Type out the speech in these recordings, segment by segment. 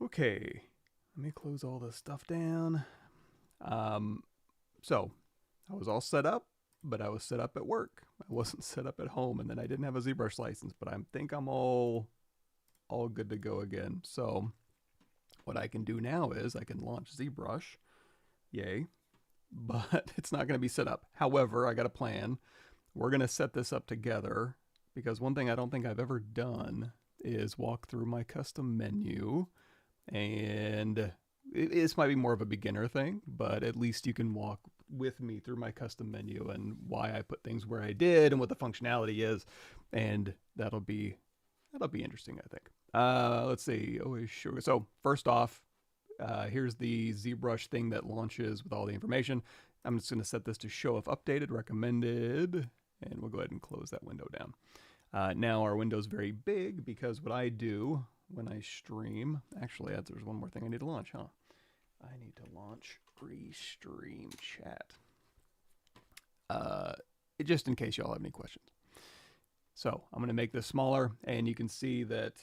Okay, let me close all this stuff down. So I was all set up, but I was set up at work. I wasn't set up at home, and then I didn't have a ZBrush license, but I think I'm all good to go again. So what I can do now is I can launch ZBrush, yay, but it's not going to be set up. However, I got a plan. We're going to set this up together, because one thing I don't think I've ever done is walk through my custom menu, and this might be more of a beginner thing, but at least you can walk with me through my custom menu and why I put things where I did and what the functionality is, and that'll be interesting, I think. Let's see. Always sure. So first off, here's the ZBrush thing that launches with all the information. I'm just going to set this to show if updated, recommended, and we'll go ahead and close that window down. Now our window's very big because what I do when I stream, actually there's one more thing I need to launch, huh? I need to launch Restream Chat. Just in case y'all have any questions. So I'm going to make this smaller, and you can see that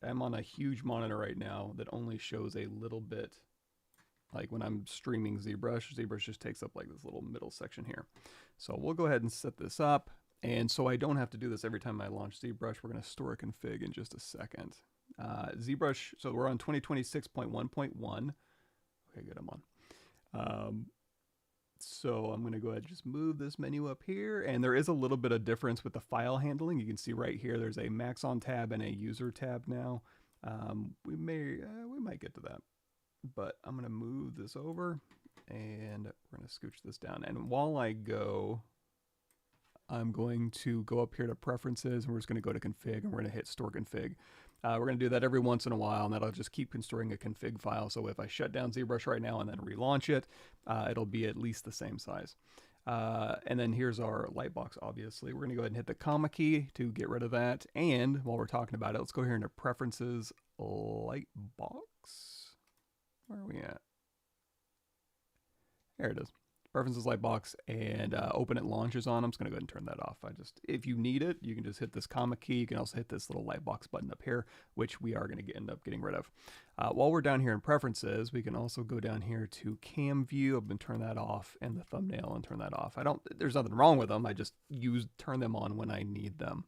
I'm on a huge monitor right now that only shows a little bit. Like when I'm streaming ZBrush, ZBrush just takes up like this little middle section here. So we'll go ahead and set this up. And so I don't have to do this every time I launch ZBrush. We're going to store a config in just a second. ZBrush, so we're on 2026.1.1. Okay, good, I'm on. So I'm going to go ahead and just move this menu up here. And there is a little bit of difference with the file handling. You can see right here, there's a Maxon tab and a user tab now. We might get to that. But I'm going to move this over, and we're going to scooch this down. And while I go, I'm going to go up here to preferences, and we're just going to go to config, and we're going to hit store config. We're going to do that every once in a while, and that'll just keep storing a config file. So if I shut down ZBrush right now and then relaunch it, it'll be at least the same size. And then here's our lightbox, obviously. We're going to go ahead and hit the comma key to get rid of that. And while we're talking about it, let's go here into preferences, lightbox. Where are we at? There it is. Preferences lightbox, and open it launches on. I'm just going to go ahead and turn that off. If you need it, you can just hit this comma key. You can also hit this little lightbox button up here, which we are going to end up getting rid of. While we're down here in preferences, we can also go down here to cam view. I'm going to turn that off, and the thumbnail, and turn that off. There's nothing wrong with them. I just turn them on when I need them.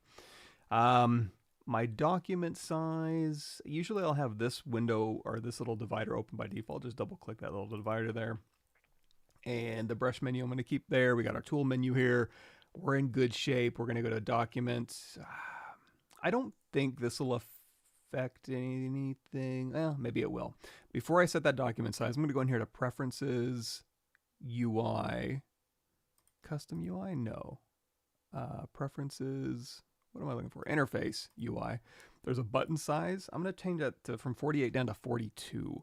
My document size, usually I'll have this window or this little divider open by default. Just double click that little divider there. And the brush menu I'm going to keep there. We got our tool menu here. We're in good shape. We're going to go to documents. I don't think this will affect anything. Well, maybe it will. Before I set that document size, I'm going to go in here to preferences, UI, custom UI, no. Preferences, what am I looking for? Interface UI. There's a button size. I'm going to change that from 48 down to 42.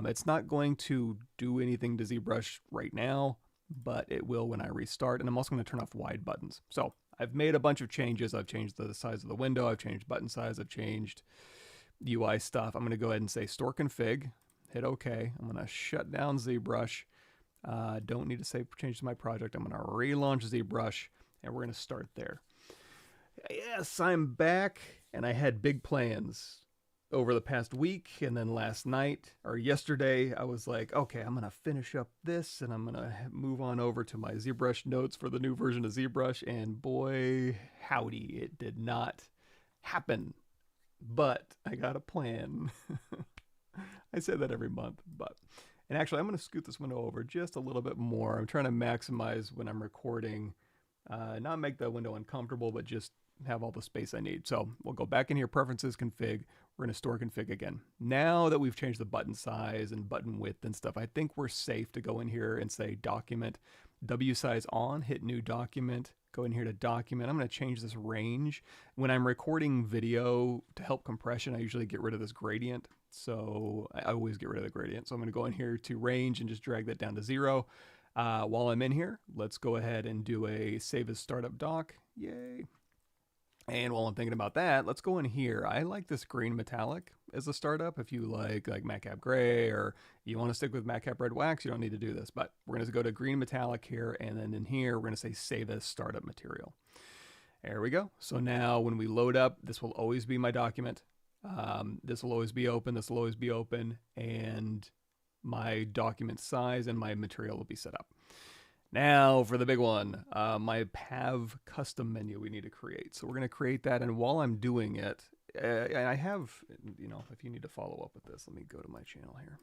It's not going to do anything to ZBrush right now, but it will when I restart. And I'm also going to turn off wide buttons. So I've made a bunch of changes. I've changed the size of the window. I've changed button size. I've changed UI stuff. I'm going to go ahead and say store config. Hit OK. I'm going to shut down ZBrush. Don't need to save changes to my project. I'm going to relaunch ZBrush, and we're going to start there. Yes, I'm back, and I had big plans over the past week, and then last night or yesterday I was like, okay, I'm gonna finish up this and I'm gonna move on over to my ZBrush notes for the new version of ZBrush, and boy howdy, it did not happen. But I got a plan. I say that every month, and actually I'm gonna scoot this window over just a little bit more. I'm trying to maximize when I'm recording, not make the window uncomfortable, but just have all the space I need. So we'll go back in here, preferences, config. We're going to store config again. Now that we've changed the button size and button width and stuff, I think we're safe to go in here and say document, W size on, hit new document, go in here to document. I'm going to change this range. When I'm recording video to help compression, I usually get rid of this gradient. So I always get rid of the gradient. So I'm going to go in here to range and just drag that down to 0. While I'm in here, let's go ahead and do a save as startup doc. Yay. And while I'm thinking about that, let's go in here. I like this green metallic as a startup. If you like Matcap Gray, or you want to stick with Matcap Red Wax, you don't need to do this. But we're going to go to green metallic here, and then in here, we're going to say save as startup material. There we go. So now when we load up, this will always be my document. This will always be open, this will always be open, and my document size and my material will be set up. Now for the big one, my Pav custom menu we need to create. So we're going to create that, and while I'm doing it, and I have, you know, if you need to follow up with this, let me go to my channel here.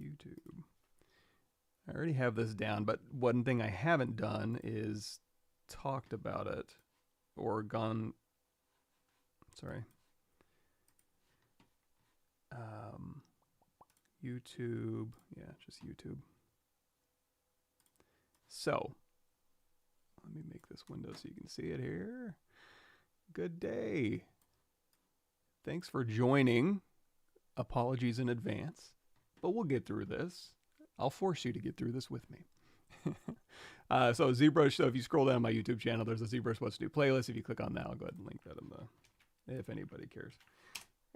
YouTube. I already have this down, but one thing I haven't done is talked about it or gone, sorry. YouTube, yeah, just YouTube. So, let me make this window so you can see it here. Good day. Thanks for joining. Apologies in advance, but we'll get through this. I'll force you to get through this with me. So ZBrush, so if you scroll down my YouTube channel, there's a ZBrush What's New playlist. If you click on that, I'll go ahead and link that in the, if anybody cares.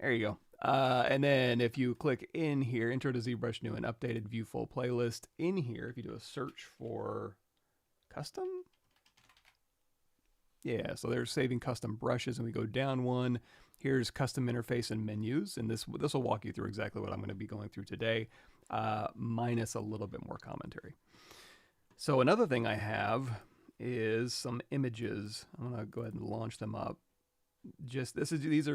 There you go. And then if you click in here, Intro to ZBrush New and Updated View Full Playlist, in here, if you do a search for custom, yeah, so there's saving custom brushes, and we go down one. Here's custom interface and menus, and this will walk you through exactly what I'm going to be going through today, minus a little bit more commentary. So another thing I have is some images. I'm going to go ahead and launch them up. These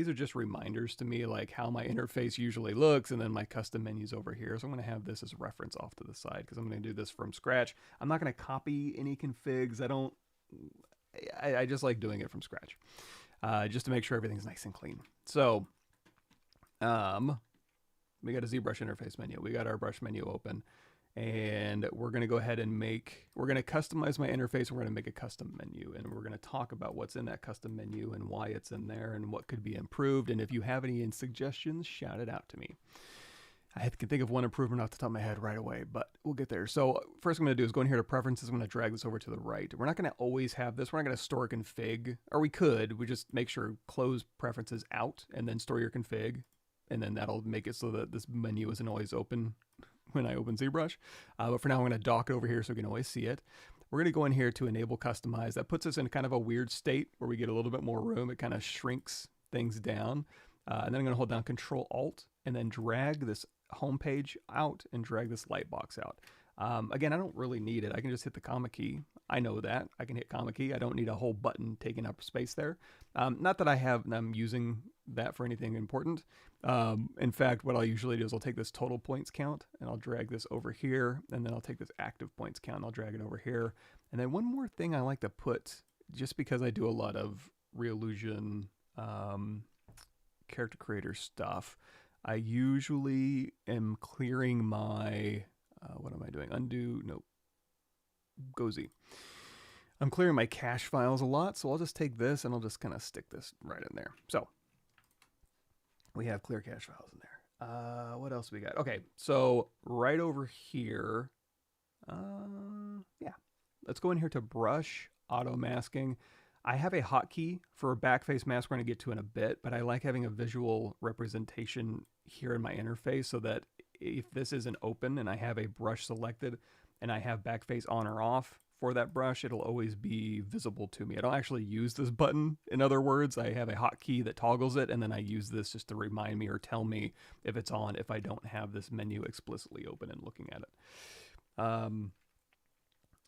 are just reminders to me, like how my interface usually looks, and then my custom menus over here. So I'm going to have this as a reference off to the side because I'm going to do this from scratch. I'm not going to copy any configs. I just like doing it from scratch, just to make sure everything's nice and clean. So we got a ZBrush interface menu. We got our brush menu open. And we're going to go ahead and we're going to customize my interface. We're going to make a custom menu, and we're going to talk about what's in that custom menu and why it's in there and what could be improved. And if you have any suggestions, shout it out to me. I can think of one improvement off the top of my head right away, but we'll get there. So first I'm going to do is go in here to preferences. I'm going to drag this over to the right. We're not going to always have this. We're not going to store a config, or we could. We just make sure close preferences out and then store your config. And then that'll make it so that this menu isn't always open when I open ZBrush. But for now, I'm going to dock it over here so we can always see it. We're going to go in here to enable customize. That puts us in kind of a weird state where we get a little bit more room. It kind of shrinks things down. And then I'm going to hold down Control Alt and then drag this home page out and drag this light box out. Again, I don't really need it. I can just hit the comma key. I know that. I can hit comma key. I don't need a whole button taking up space there. Not that I'm using that for anything important. In fact, what I'll usually do is I'll take this total points count and I'll drag this over here, and then I'll take this active points count and I'll drag it over here. And then one more thing I like to put, just because I do a lot of Erosion character creator stuff, I usually am clearing my, what am I doing? Undo, nope, go Z. I'm clearing my cache files a lot, so I'll just take this and I'll just kind of stick this right in there. So we have clear cache files in there. What else we got? Okay, so right over here, yeah, let's go in here to brush, auto masking. I have a hotkey for a backface mask we're going to get to in a bit, but I like having a visual representation here in my interface so that if this isn't open and I have a brush selected and I have backface on or off for that brush, it'll always be visible to me. I don't actually use this button. In other words, I have a hotkey that toggles it, and then I use this just to remind me or tell me if it's on if I don't have this menu explicitly open and looking at it.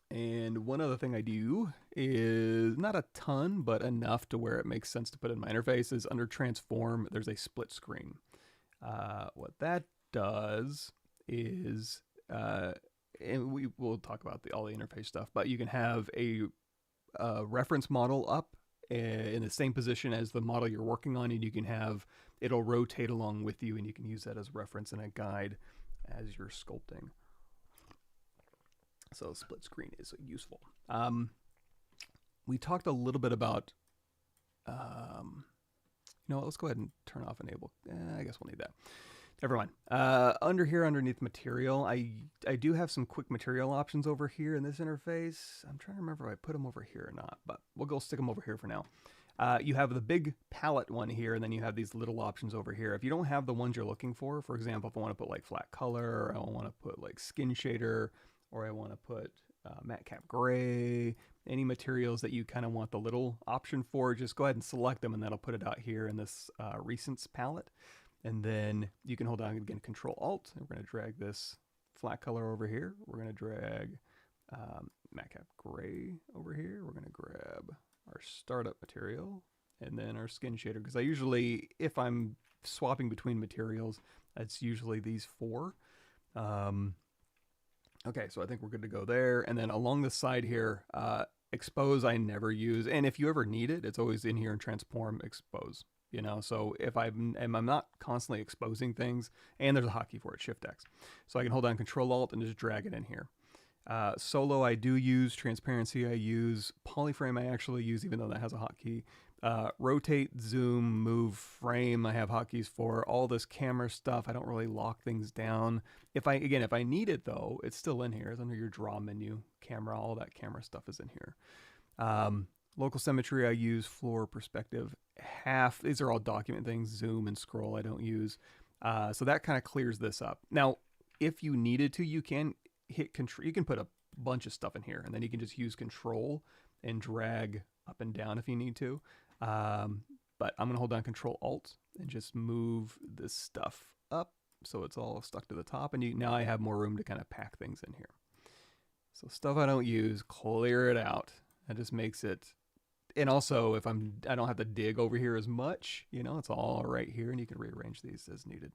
And one other thing I do is not a ton, but enough to where it makes sense to put in my interface is under transform, there's a split screen. What that does is, and we will talk about all the interface stuff, but you can have a reference model up in the same position as the model you're working on, and you can have, it'll rotate along with you, and you can use that as reference and a guide as you're sculpting. So split screen is useful. We talked a little bit about, you know what, let's go ahead and turn off enable. I guess we'll need that. Never mind. Under here, underneath material, I do have some quick material options over here in this interface. I'm trying to remember if I put them over here or not, but we'll go stick them over here for now. You have the big palette one here, and then you have these little options over here. If you don't have the ones you're looking for example, if I want to put like flat color, or I want to put like skin shader, or I want to put matte cap gray, any materials that you kind of want the little option for, just go ahead and select them, and that'll put it out here in this recents palette. And then you can hold down again Control Alt, and we're going to drag this flat color over here. We're going to drag matte cap gray over here. We're going to grab our startup material and then our skin shader, because I usually, if I'm swapping between materials, that's usually these four. Okay, so I think we're good to go there. And then along the side here, expose I never use, and if you ever need it, it's always in here in transform expose. You know, so if I'm not constantly exposing things, and there's a hotkey for it, Shift X, so I can hold down Control Alt and just drag it in here. Solo I do use, transparency I use, polyframe I actually use, even though that has a hotkey. Rotate, zoom, move, frame I have hotkeys for. All this camera stuff I don't really lock things down. If I need it though, it's still in here. It's under your draw menu, camera, all that camera stuff is in here. Local symmetry I use, floor, perspective, half, these are all document things, zoom and scroll I don't use. So that kind of clears this up. Now, if you needed to, you can hit control, you can put a bunch of stuff in here, and then you can just use control and drag up and down if you need to. But I'm gonna hold down Control Alt and just move this stuff up so it's all stuck to the top, and now I have more room to kind of pack things in here. So stuff I don't use, clear it out. That just makes it, and also if I don't have to dig over here as much, you know, it's all right here, and you can rearrange these as needed.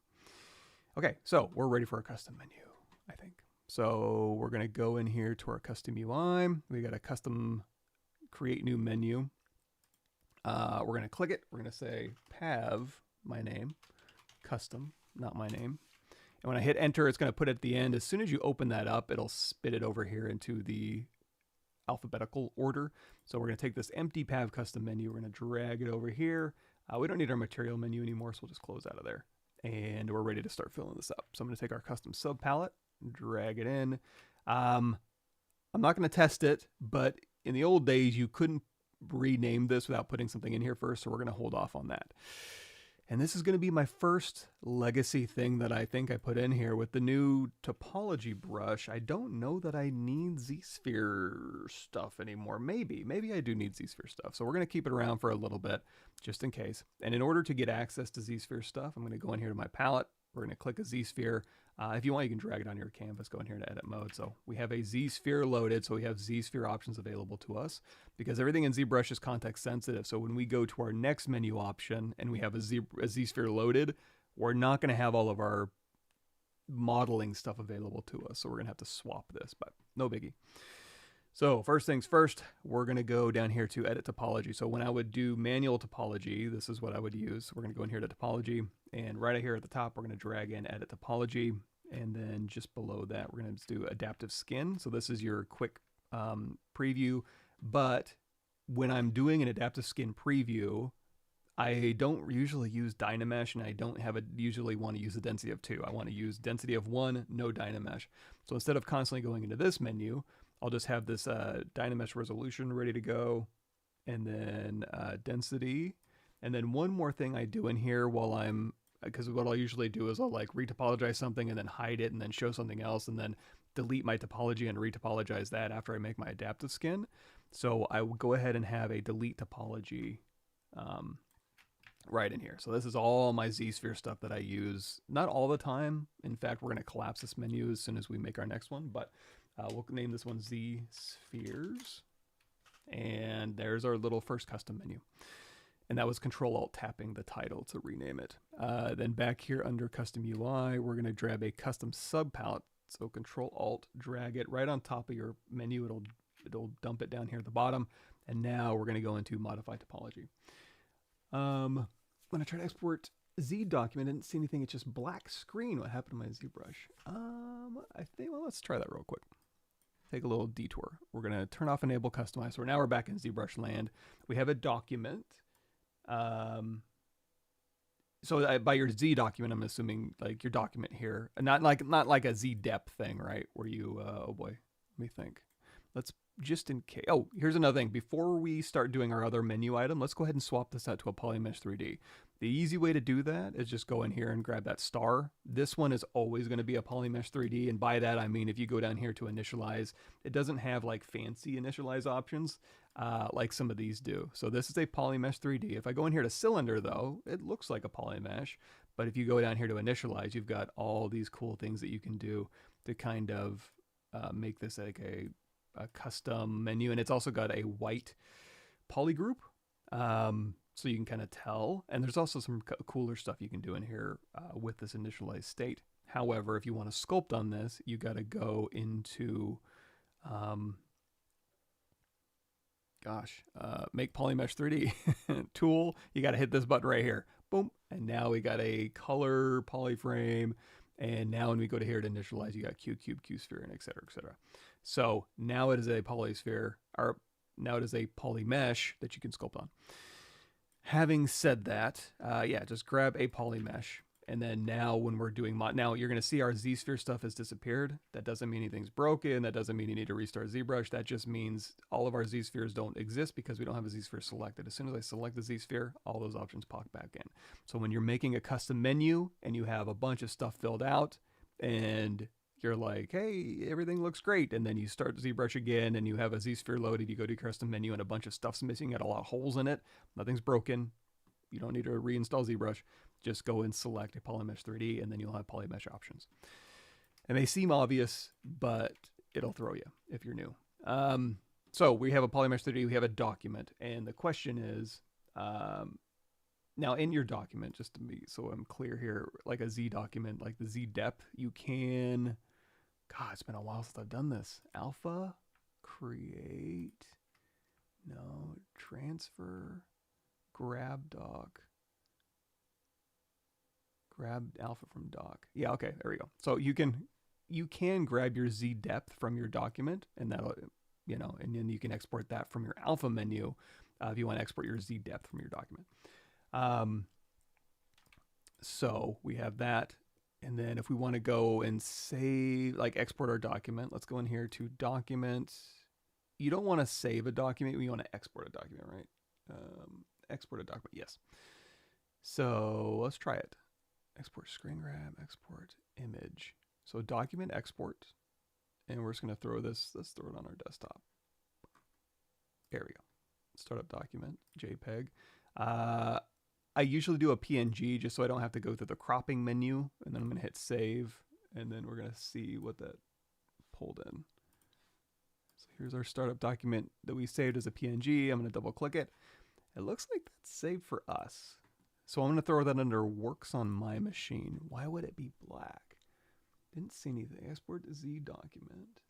Okay, so we're ready for a custom menu, I think. So we're gonna go in here to our custom UI. We got a custom create new menu. We're gonna click it. We're gonna say Pav, my name, custom, not my name. And when I hit enter, it's gonna put it at the end. As soon as you open that up, it'll spit it over here into the alphabetical order. So we're gonna take this empty Pav custom menu. We're gonna drag it over here. We don't need our material menu anymore, so we'll just close out of there. And we're ready to start filling this up. So I'm gonna take our custom sub palette, drag it in. I'm not gonna test it, but in the old days, you couldn't rename this without putting something in here first, so we're going to hold off on that. And this is going to be my first legacy thing that I think I put in here with the new topology brush. I don't know that I need Zsphere stuff anymore. Maybe I do need Zsphere stuff. So we're going to keep it around for a little bit just in case. And in order to get access to Zsphere stuff, I'm going to go in here to my palette. We're going to click a Zsphere. If you want, you can drag it on your canvas, go in here to edit mode. So we have a Zsphere loaded, so we have Zsphere options available to us because everything in ZBrush is context sensitive. So when we go to our next menu option and we have a Zsphere loaded, we're not going to have all of our modeling stuff available to us. So we're going to have to swap this, but no biggie. So first things first, we're going to go down here to edit topology. So when I would do manual topology, this is what I would use. We're going to go in here to topology, and right here at the top, we're going to drag in edit topology. And then just below that, we're going to do adaptive skin. So this is your quick preview. But when I'm doing an adaptive skin preview, I don't usually use Dynamesh, and I don't usually want to use the density of 2. I want to use density of 1, no Dynamesh. So instead of constantly going into this menu, I'll just have this Dynamesh resolution ready to go, and then density. And then one more thing I do in here because what I'll usually do is I'll like retopologize something and then hide it and then show something else and then delete my topology and retopologize that after I make my adaptive skin. So I will go ahead and have a delete topology right in here. So this is all my Zsphere stuff that I use, not all the time. In fact, we're going to collapse this menu as soon as we make our next one, but we'll name this one Zspheres. And there's our little first custom menu. And that was Control Alt tapping the title to rename it. Then back here under Custom UI, we're going to grab a custom sub palette. So Control Alt, drag it right on top of your menu. It'll dump it down here at the bottom. And now we're going to go into Modify Topology. When I try to export Z document, I didn't see anything. It's just black screen. What happened to my ZBrush? I think, well, let's try that real quick. Take a little detour. We're going to turn off Enable Customize. So now we're back in ZBrush land. We have a document. So by your Z document, I'm assuming like your document here, not like a Z dep thing, right? Where you, oh boy, let me think. Let's just in case. Oh, here's another thing. Before we start doing our other menu item, let's go ahead and swap this out to a Polymesh 3D. The easy way to do that is just go in here and grab that star. This one is always going to be a Polymesh 3D, and by that I mean if you go down here to initialize, it doesn't have like fancy initialize options like some of these do. So this is a Polymesh 3D. If I go in here to cylinder though, it looks like a Polymesh, but if you go down here to initialize, you've got all these cool things that you can do to kind of make this like a custom menu, and it's also got a white poly group. So you can kind of tell, and there's also some cooler stuff you can do in here with this initialized state. However, if you want to sculpt on this, you got to go into, make Polymesh 3D tool. You got to hit this button right here, boom, and now we got a color polyframe. And now when we go to here to initialize, you got Q cube, Q sphere, and et cetera, et cetera. So now it is a polysphere, or now it is a polymesh that you can sculpt on. Having said that, yeah, just grab a polymesh. And then now when we're doing now you're going to see our Zsphere stuff has disappeared. That doesn't mean anything's broken. That doesn't mean you need to restart ZBrush. That just means all of our Zspheres don't exist because we don't have a Zsphere selected. As soon as I select the Zsphere, all those options pop back in. So when you're making a custom menu and you have a bunch of stuff filled out and you're like, hey, everything looks great. And then you start ZBrush again and you have a Zsphere loaded. You go to custom menu and a bunch of stuff's missing. Got a lot of holes in it. Nothing's broken. You don't need to reinstall ZBrush. Just go and select a Polymesh 3D and then you'll have Polymesh options. And they seem obvious, but it'll throw you if you're new. So we have a Polymesh 3D, we have a document. And the question is, now in your document, just to be so I'm clear here, like a Z document, like the Z depth, you can, God, it's been a while since I've done this. Alpha, create, no, transfer, grab doc, grab alpha from doc. Yeah, okay, there we go. So you can grab your Z depth from your document, and that'll, you know, and then you can export that from your alpha menu if you want to export your Z depth from your document. So we have that. And then if we want to go and save, like export our document, let's go in here to document. You don't want to save a document. You want to export a document, right? Export a document. Yes. So let's try it. Export screen grab, export image. So document export. And we're just going to throw this. Let's throw it on our desktop. There we go. Startup document, JPEG. I usually do a PNG just so I don't have to go through the cropping menu, and then I'm going to hit save, and then we're going to see what that pulled in. So here's our startup document that we saved as a PNG. I'm going to double click it. It looks like that's saved for us. So I'm going to throw that under works on my machine. Why would it be black? Didn't see anything. Export to Z document.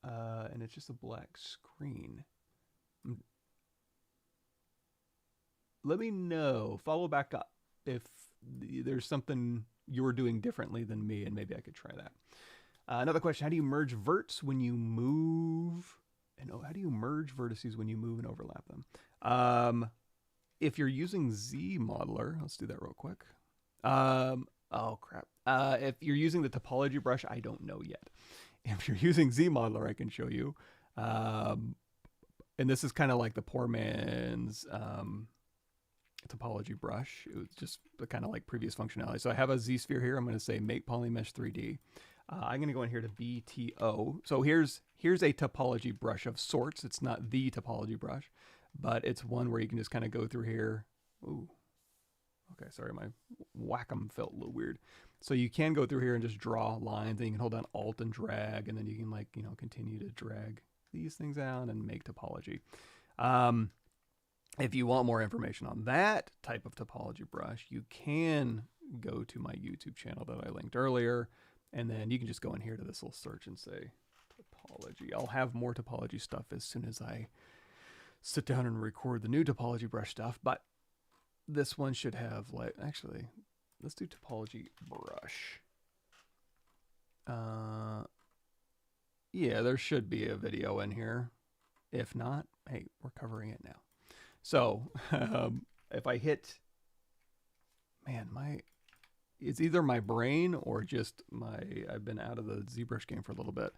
And it's just a black screen. Let me know, follow back up if there's something you're doing differently than me, and maybe I could try that. Another question, how do you merge verts when you move? And how do you merge vertices when you move and overlap them? If you're using ZModeler, let's do that real quick. Oh crap. If you're using the topology brush, I don't know yet. If you're using ZModeler, I can show you. And this is kind of like the poor man's topology brush. It was just the kind of like previous functionality. So I have a Zsphere here. I'm going to say make Polymesh 3D. I'm going to go in here to BTO. So here's a topology brush of sorts. It's not the topology brush, but it's one where you can just kind of go through here. Ooh. Okay, sorry, my Wacom felt a little weird. So you can go through here and just draw lines, and you can hold down Alt and drag, and then you can, like, you know, continue to drag these things out and make topology. If you want more information on that type of topology brush, you can go to my YouTube channel that I linked earlier, and then you can just go in here to this little search and say topology. I'll have more topology stuff as soon as I sit down and record the new topology brush stuff, but this one should have, like, actually, let's do topology brush. Yeah, there should be a video in here. If not, hey, we're covering it now. So if I hit, man, it's either my brain or just I've been out of the ZBrush game for a little bit.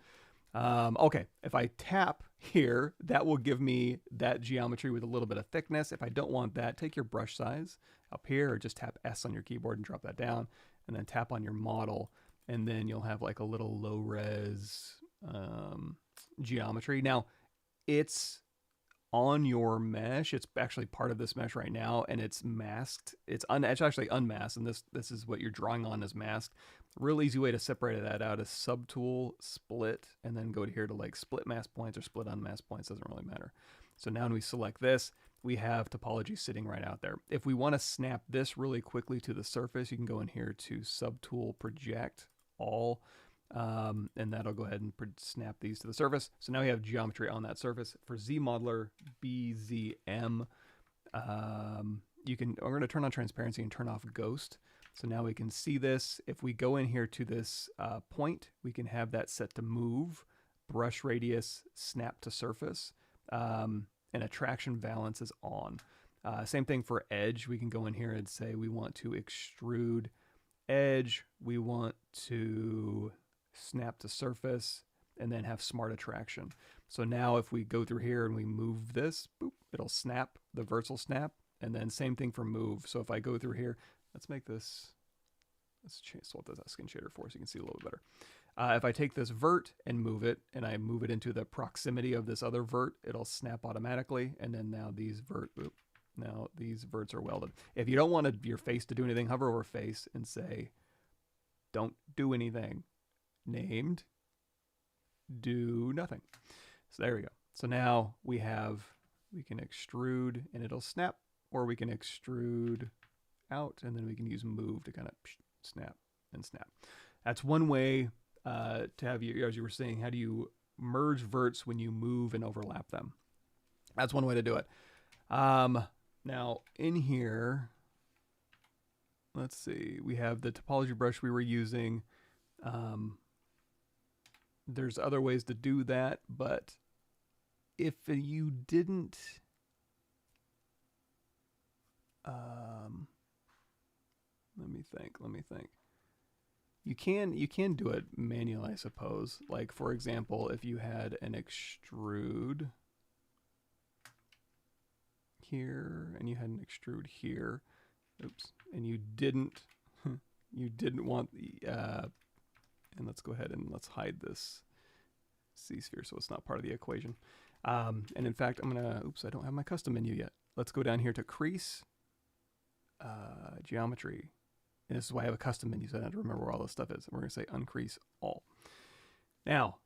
Okay, if I tap here, that will give me that geometry with a little bit of thickness. If I don't want that, take your brush size up here or just tap S on your keyboard and drop that down, and then tap on your model, and then you'll have like a little low res geometry. Now, it's on your mesh. It's actually part of this mesh right now, and it's masked. It's actually unmasked, and this is what you're drawing on is masked. Real easy way to separate that out is subtool, split, and then go to here to like split mask points or split unmasked points. Doesn't really matter. So now when we select this, we have topology sitting right out there. If we want to snap this really quickly to the surface, you can go in here to subtool, project, all, and that'll go ahead and snap these to the surface. So now we have geometry on that surface. For Zmodeler, BZM, you can, we're going to turn on transparency and turn off ghost. So now we can see this. If we go in here to this point, we can have that set to move, brush radius, snap to surface, and attraction valence is on. Same thing for edge. We can go in here and say we want to extrude edge, we want to snap to surface, and then have smart attraction. So now if we go through here and we move this, boop, it'll snap, the verts will snap, and then same thing for move. So if I go through here, let's make this, let's swap this skin shader for so you can see a little bit better. If I take this vert and move it, and I move it into the proximity of this other vert, it'll snap automatically, and then now these now these verts are welded. If you don't want your face to do anything, hover over face and say, don't do anything. Named, do nothing. So there we go. So now we can extrude and it'll snap, or we can extrude out and then we can use move to kind of snap and snap. That's one way to have you, as you were saying, how do you merge verts when you move and overlap them? That's one way to do it. Now in here, let's see, we have the topology brush we were using. There's other ways to do that, but if you didn't, let me think. You can do it manually, I suppose. Like for example, if you had an extrude here and you had an extrude here, oops, and you didn't want the and let's go ahead and let's hide this Zsphere so it's not part of the equation. And in fact, I'm gonna, oops, I don't have my custom menu yet. Let's go down here to crease, geometry. And this is why I have a custom menu, so I don't have to remember where all this stuff is. And we're gonna say uncrease all. Now,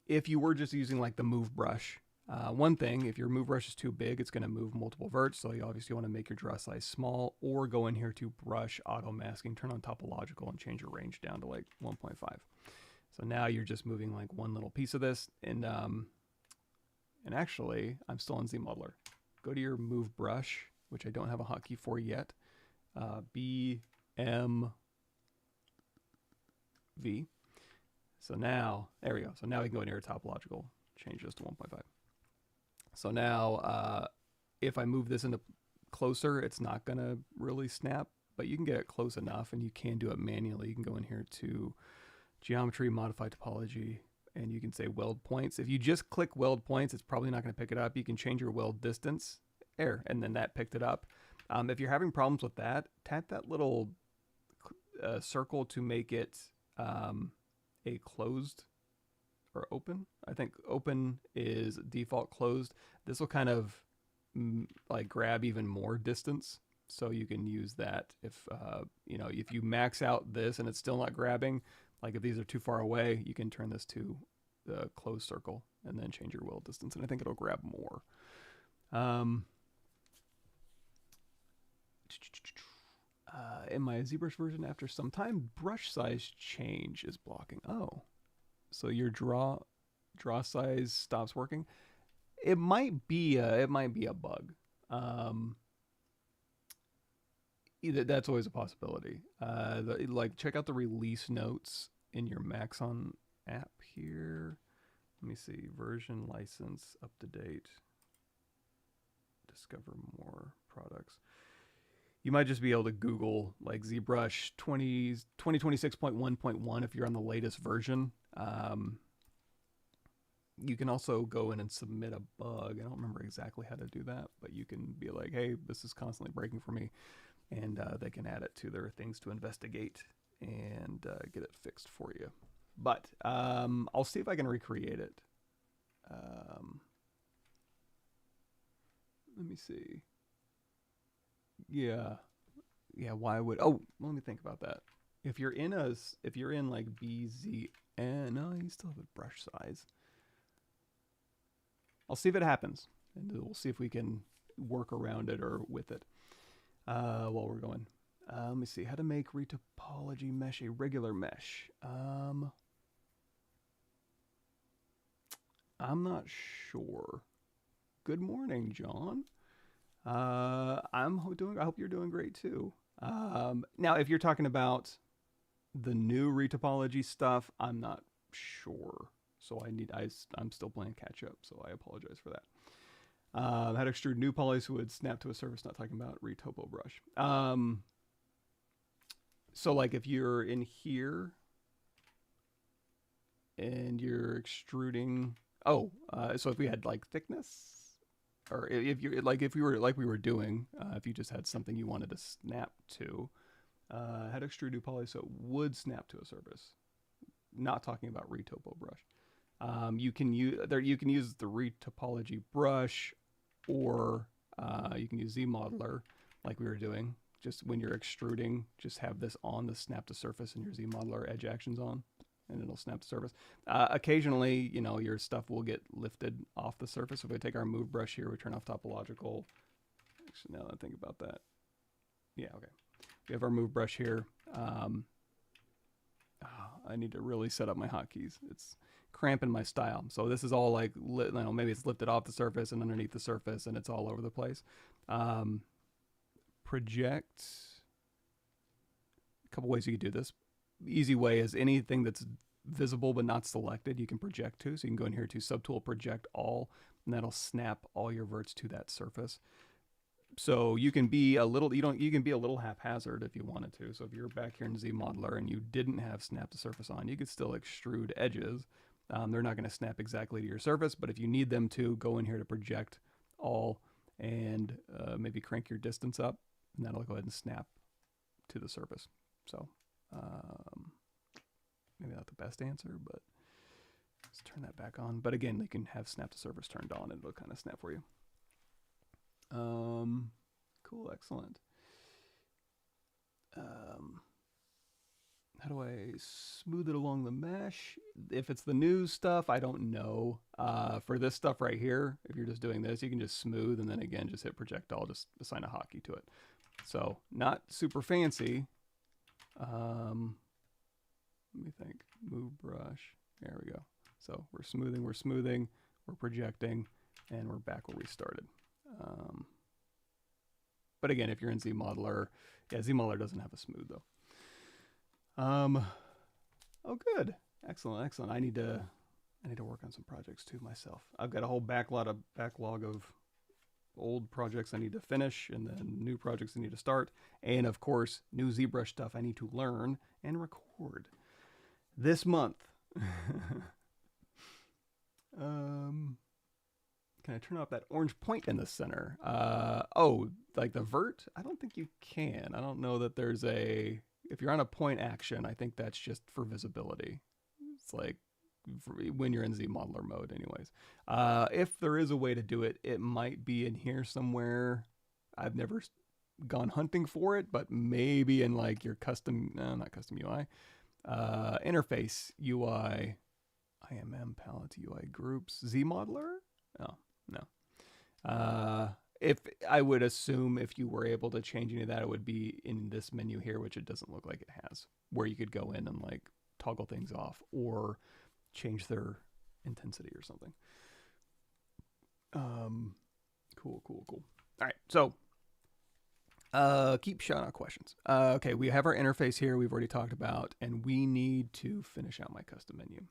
if you were just using like the move brush, one thing, if your move brush is too big, it's gonna move multiple verts. So you obviously wanna make your draw size small, or go in here to brush auto masking, turn on topological and change your range down to like 1.5. So now you're just moving like one little piece of this. And actually, I'm still on Zmodeler. Go to your move brush, which I don't have a hotkey for yet. BMV. So now, there we go. So now we can go in here to topological, change this to 1.5. So now, if I move this into closer, it's not gonna really snap, but you can get it close enough, and you can do it manually. You can go in here to geometry, modify topology, and you can say weld points. If you just click weld points, it's probably not gonna pick it up. You can change your weld distance there, and then that picked it up. If you're having problems with that, tap that little circle to make it a closed or open. I think open is default, closed. This will kind of like grab even more distance, so you can use that if you know, if you max out this and it's still not grabbing, like if these are too far away, you can turn this to the closed circle and then change your weld distance, and I think it'll grab more. In my ZBrush version, after some time, brush size change is blocking. Oh, so your draw size stops working. It might be a bug. That's always a possibility. Like check out the release notes in your Maxon app here. Let me see, version, license, up to date, discover more products. You might just be able to Google like ZBrush 2026.1.1 if you're on the latest version. You can also go in and submit a bug. I don't remember exactly how to do that, but you can be like, hey, this is constantly breaking for me. And they can add it to their things to investigate and get it fixed for you. But I'll see if I can recreate it. Let me see. Yeah. Why would? Oh, let me think about that. If you're in like BZN, no, you still have a brush size. I'll see if it happens, and we'll see if we can work around it or with it while we're going. Let me see how to make retopology mesh a regular mesh. I'm not sure. Good morning, John. I hope you're doing great too. Now, if you're talking about the new retopology stuff, I'm not sure. So I'm still playing catch up. So I apologize for that. How to extrude new polys would snap to a surface. Not talking about retopo brush. So like if you're in here and you're extruding, so if we had like thickness, or if you if we were doing, if you just had something you wanted to snap to, how to extrude new poly so it would snap to a surface. Not talking about retopo brush. You can use the retopology brush, or you can use Zmodeler like we were doing. Just when you're extruding, just have this on the snap to surface and your Zmodeler edge actions on, and it'll snap to surface. Occasionally, your stuff will get lifted off the surface. If we take our move brush here, we turn off topological. Actually, now that I think about that, yeah, okay. We have our move brush here. I need to really set up my hotkeys. It's cramping my style. So this is all like, maybe it's lifted off the surface and underneath the surface, and it's all over the place. Project. A couple ways you could do this. The easy way is anything that's visible but not selected, you can project to. So you can go in here to subtool project all, and that'll snap all your verts to that surface. So you can be a little, you can be a little haphazard if you wanted to. So if you're back here in Zmodeler and you didn't have snap to surface on, you could still extrude edges. They're not going to snap exactly to your surface, but if you need them to, go in here to project all and maybe crank your distance up, and that'll go ahead and snap to the surface. So maybe not the best answer, but let's turn that back on. But again, you can have snap to surface turned on and it'll kind of snap for you. Cool, excellent. How do I smooth it along the mesh? If it's the new stuff, I don't know. For this stuff right here, if you're just doing this, you can just smooth and then again, just hit project all, just assign a hotkey to it. So not super fancy. Let me think, move brush, there we go. So we're smoothing, we're projecting, and we're back where we started. But again, if you're in Zmodeler, yeah, Zmodeler doesn't have a smooth though. Oh, good, excellent. I need to work on some projects too myself. I've got a whole backlog of old projects I need to finish, and then new projects I need to start, and of course, new ZBrush stuff I need to learn and record this month. Can I turn off that orange point in the center? Oh, like the vert? I don't think you can. I don't know that there's a... If you're on a point action, I think that's just for visibility. It's like when you're in Zmodeler mode anyways. If there is a way to do it, it might be in here somewhere. I've never gone hunting for it, but maybe in like your custom... No, not custom UI. Interface UI. IMM palette UI groups. Zmodeler? Oh, no. If I would assume if you were able to change any of that, it would be in this menu here, which it doesn't look like it has, where you could go in and like toggle things off or change their intensity or something. Cool. All right, so keep shouting out questions. Okay, we have our interface here we've already talked about, and we need to finish out my custom menu.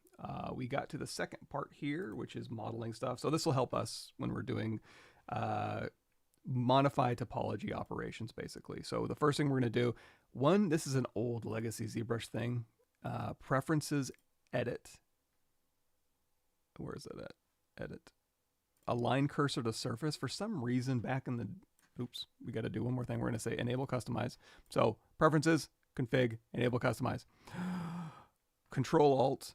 We got to the second part here, which is modeling stuff. So this will help us when we're doing modify topology operations, basically. So the first thing we're going to do, this is an old legacy ZBrush thing, preferences edit. where is it at? Edit. Align cursor to surface. For some reason back in the, oops, we got to do one more thing. We're going to say enable customize. So preferences, config, enable customize. Control Alt.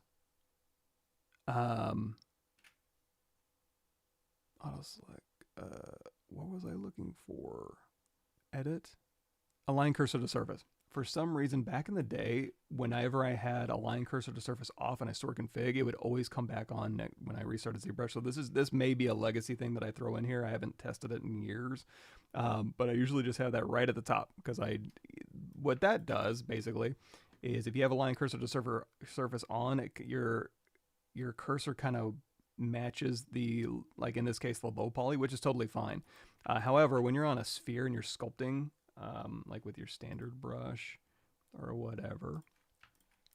Auto select. What was I looking for? Edit. Align cursor to surface. For some reason, back in the day, whenever I had align cursor to surface off and I store config, it would always come back on when I restarted ZBrush. So this may be a legacy thing that I throw in here. I haven't tested it in years, but I usually just have that right at the top because what that does basically is if you have align cursor to surface on, your cursor kind of matches the, like in this case, the low poly, which is totally fine. However, when you're on a sphere and you're sculpting, like with your standard brush or whatever,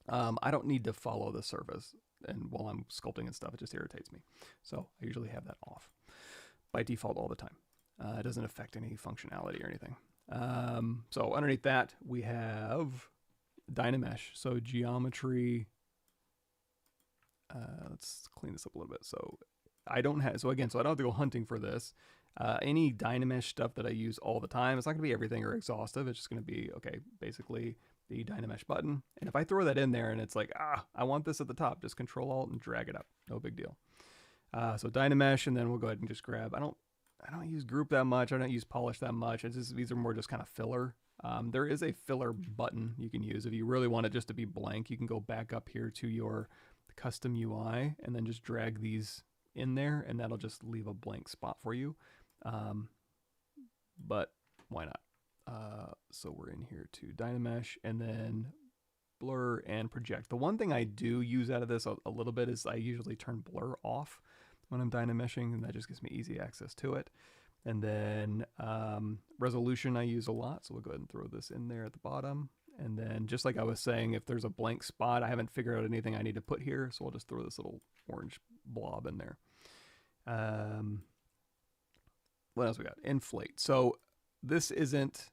I don't need to follow the surface, and while I'm sculpting and stuff, it just irritates me. So I usually have that off by default all the time. It doesn't affect any functionality or anything. So underneath that, we have Dynamesh. So geometry. Let's clean this up a little bit. So I don't have to go hunting for this. Any Dynamesh stuff that I use all the time, it's not going to be everything or exhaustive. It's just going to be, okay, basically the Dynamesh button. And if I throw that in there and it's like, I want this at the top, just Control Alt and drag it up. No big deal. So Dynamesh, and then we'll go ahead and just grab, I don't use group that much. I don't use polish that much. These are more just kind of filler. There is a filler button you can use. If you really want it just to be blank, you can go back up here to your custom UI and then just drag these in there, and that'll just leave a blank spot for you. But why not? So we're in here to Dynamesh and then blur and project. The one thing I do use out of this a little bit is I usually turn blur off when I'm Dynameshing, and that just gives me easy access to it. And then resolution I use a lot, so we'll go ahead and throw this in there at the bottom. And then just like I was saying, if there's a blank spot, I haven't figured out anything I need to put here, so I'll just throw this little orange blob in there. What else we got? Inflate. So this isn't,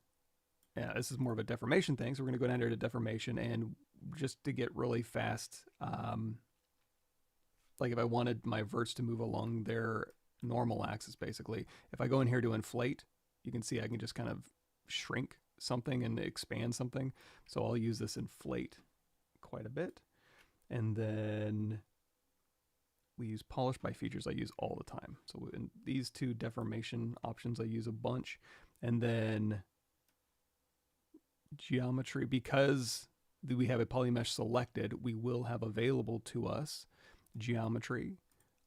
this is more of a deformation thing. So we're going to go down here to deformation, and just to get really fast, like if I wanted my verts to move along their normal axis, basically, if I go in here to inflate, you can see I can just kind of shrink something and expand something. So I'll use this inflate quite a bit. And then we use polish by features I use all the time. So in these two deformation options I use a bunch. And then geometry, because we have a polymesh selected, we will have available to us geometry,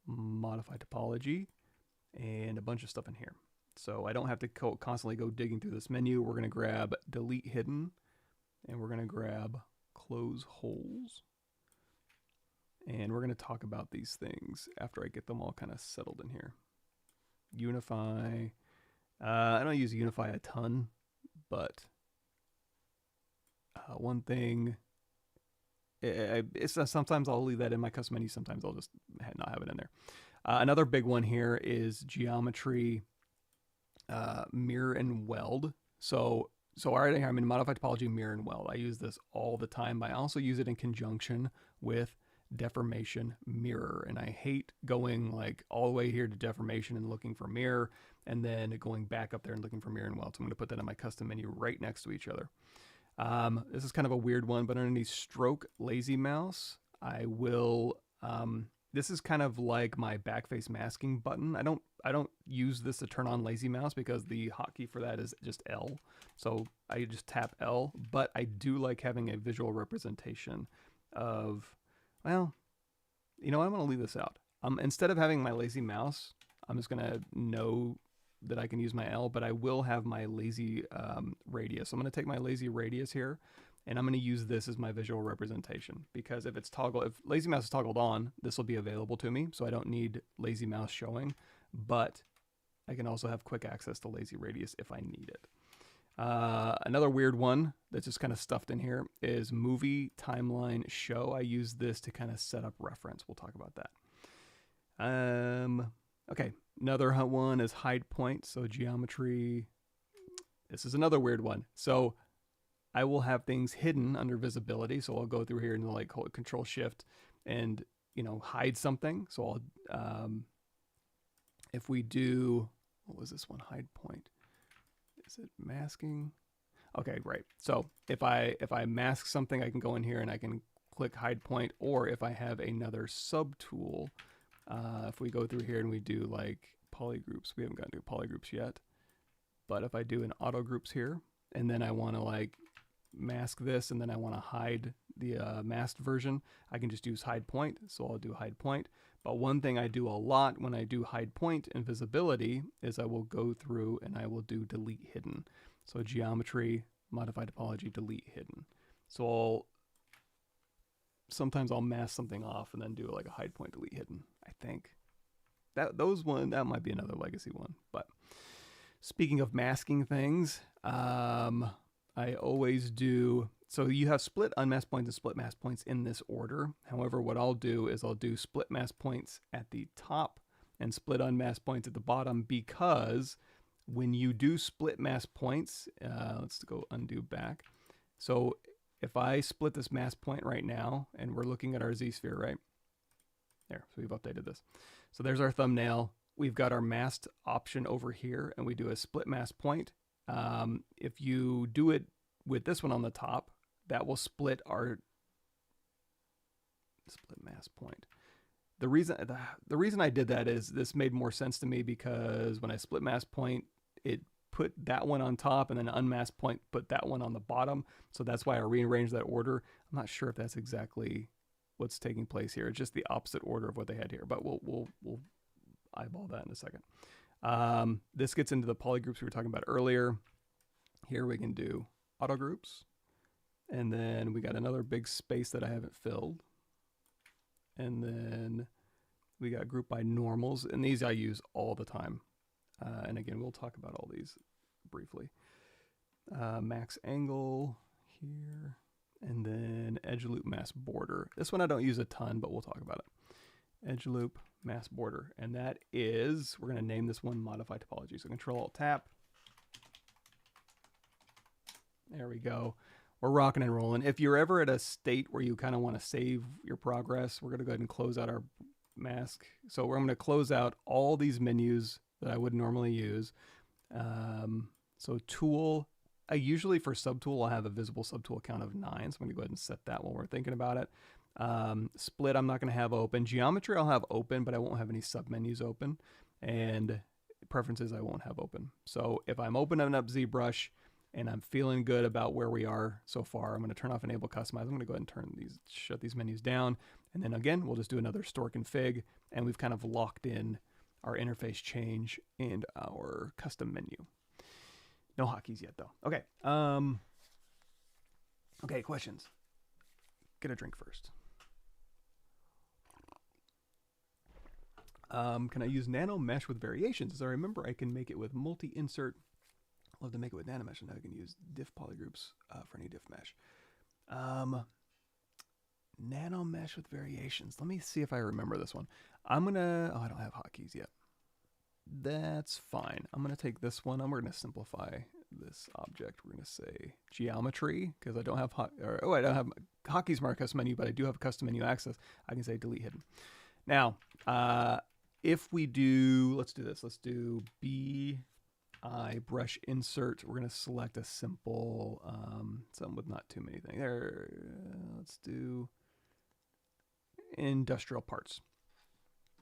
modify topology, and a bunch of stuff in here. So I don't have to constantly go digging through this menu. We're going to grab delete hidden, and we're going to grab close holes. And we're going to talk about these things after I get them all kind of settled in here. Unify. I don't use unify a ton, but one thing, sometimes I'll leave that in my custom menu. Sometimes I'll just not have it in there. Another big one here is geometry, mirror and weld. So already I'm in modify topology, mirror and weld. I use this all the time, but I also use it in conjunction with deformation mirror, and I hate going like all the way here to deformation and looking for mirror and then going back up there and looking for mirror and weld. So I'm going to put that in my custom menu right next to each other. This is kind of a weird one, but underneath stroke lazy mouse, I will this is kind of like my backface masking button. I don't use this to turn on lazy mouse because the hotkey for that is just L. So I just tap L, but I do like having a visual representation of, well, you know, I'm going to leave this out. Instead of having my lazy mouse, I'm just going to know that I can use my L, but I will have my lazy radius. So I'm going to take my lazy radius here, and I'm going to use this as my visual representation, because if lazy mouse is toggled on, this will be available to me. So I don't need lazy mouse showing, but I can also have quick access to lazy radius if I need it. Another weird one that's just kind of stuffed in here is movie timeline show. I use this to kind of set up reference. We'll talk about that. Okay, another one is hide point. So geometry. This is another weird one. So I will have things hidden under visibility. So I'll go through here and like hold Control Shift and you know, hide something. So I'll, if we do, what was this one? Hide point. Is it masking? Okay, great. So if I mask something, I can go in here and I can click hide point, or if I have another subtool, if we go through here and we do like polygroups, we haven't gotten to polygroups yet, but if I do an auto groups here, and then I want to like mask this, and then I want to hide the masked version, I can just use hide point. So I'll do hide point. But one thing I do a lot when I do hide point and visibility is I will go through and I will do delete hidden. So geometry, modify topology, delete hidden. So sometimes I'll mask something off and then do like a hide point, delete hidden. I think that might be another legacy one. But speaking of masking things, I always do, so you have split unmasked points and split mask points in this order. However, what I'll do is I'll do split mask points at the top and split unmasked points at the bottom, because when you do split mask points, let's go undo back. So if I split this mask point right now, and we're looking at our Z-sphere, right? There, so we've updated this. So there's our thumbnail. We've got our masked option over here, and we do a split mask point. If you do it with this one on the top, that will split our split mask point. The reason I did that is this made more sense to me, because when I split mask point, it put that one on top, and then unmasked point put that one on the bottom. So that's why I rearranged that order. I'm not sure if that's exactly what's taking place here. It's just the opposite order of what they had here, but we'll eyeball that in a second. This gets into the polygroups we were talking about earlier. Here we can do auto groups, and then we got another big space that I haven't filled, and then we got group by normals, and these I use all the time. And again, we'll talk about all these briefly. Max angle here, and then edge loop mask border. This one I don't use a ton, but we'll talk about it. Edge loop mask border, and that is, we're going to name this one modify topology. So Control Alt Tap. There we go. We're rocking and rolling. If you're ever at a state where you kind of want to save your progress, we're going to go ahead and close out our mask. So we're going to close out all these menus that I would normally use. So tool, I usually for subtool, I'll have a visible subtool count of 9. So I'm going to go ahead and set that while we're thinking about it. Split, I'm not going to have open. Geometry, I'll have open, but I won't have any submenus open. And preferences, I won't have open. So if I'm opening up ZBrush and I'm feeling good about where we are so far, I'm going to turn off Enable Customize. I'm going to go ahead and shut these menus down. And then again, we'll just do another store config, and we've kind of locked in our interface change and our custom menu. No hotkeys yet though. Okay. Okay, questions. Get a drink first. Can I use Nanomesh with variations? As I remember, I can make it with multi-insert. I'd love to make it with Dynamesh, and now I can use diff polygroups for any diff mesh. Nanomesh with variations. Let me see if I remember this one. I don't have hotkeys yet. That's fine. I'm going to take this one, and we're going to simplify this object. We're going to say geometry, because I don't have I don't have hotkeys mark custom menu, but I do have custom menu access. I can say delete hidden. Now, if we do, let's do this. Let's do BI brush insert. We're going to select a simple, something with not too many things. There, let's do industrial parts.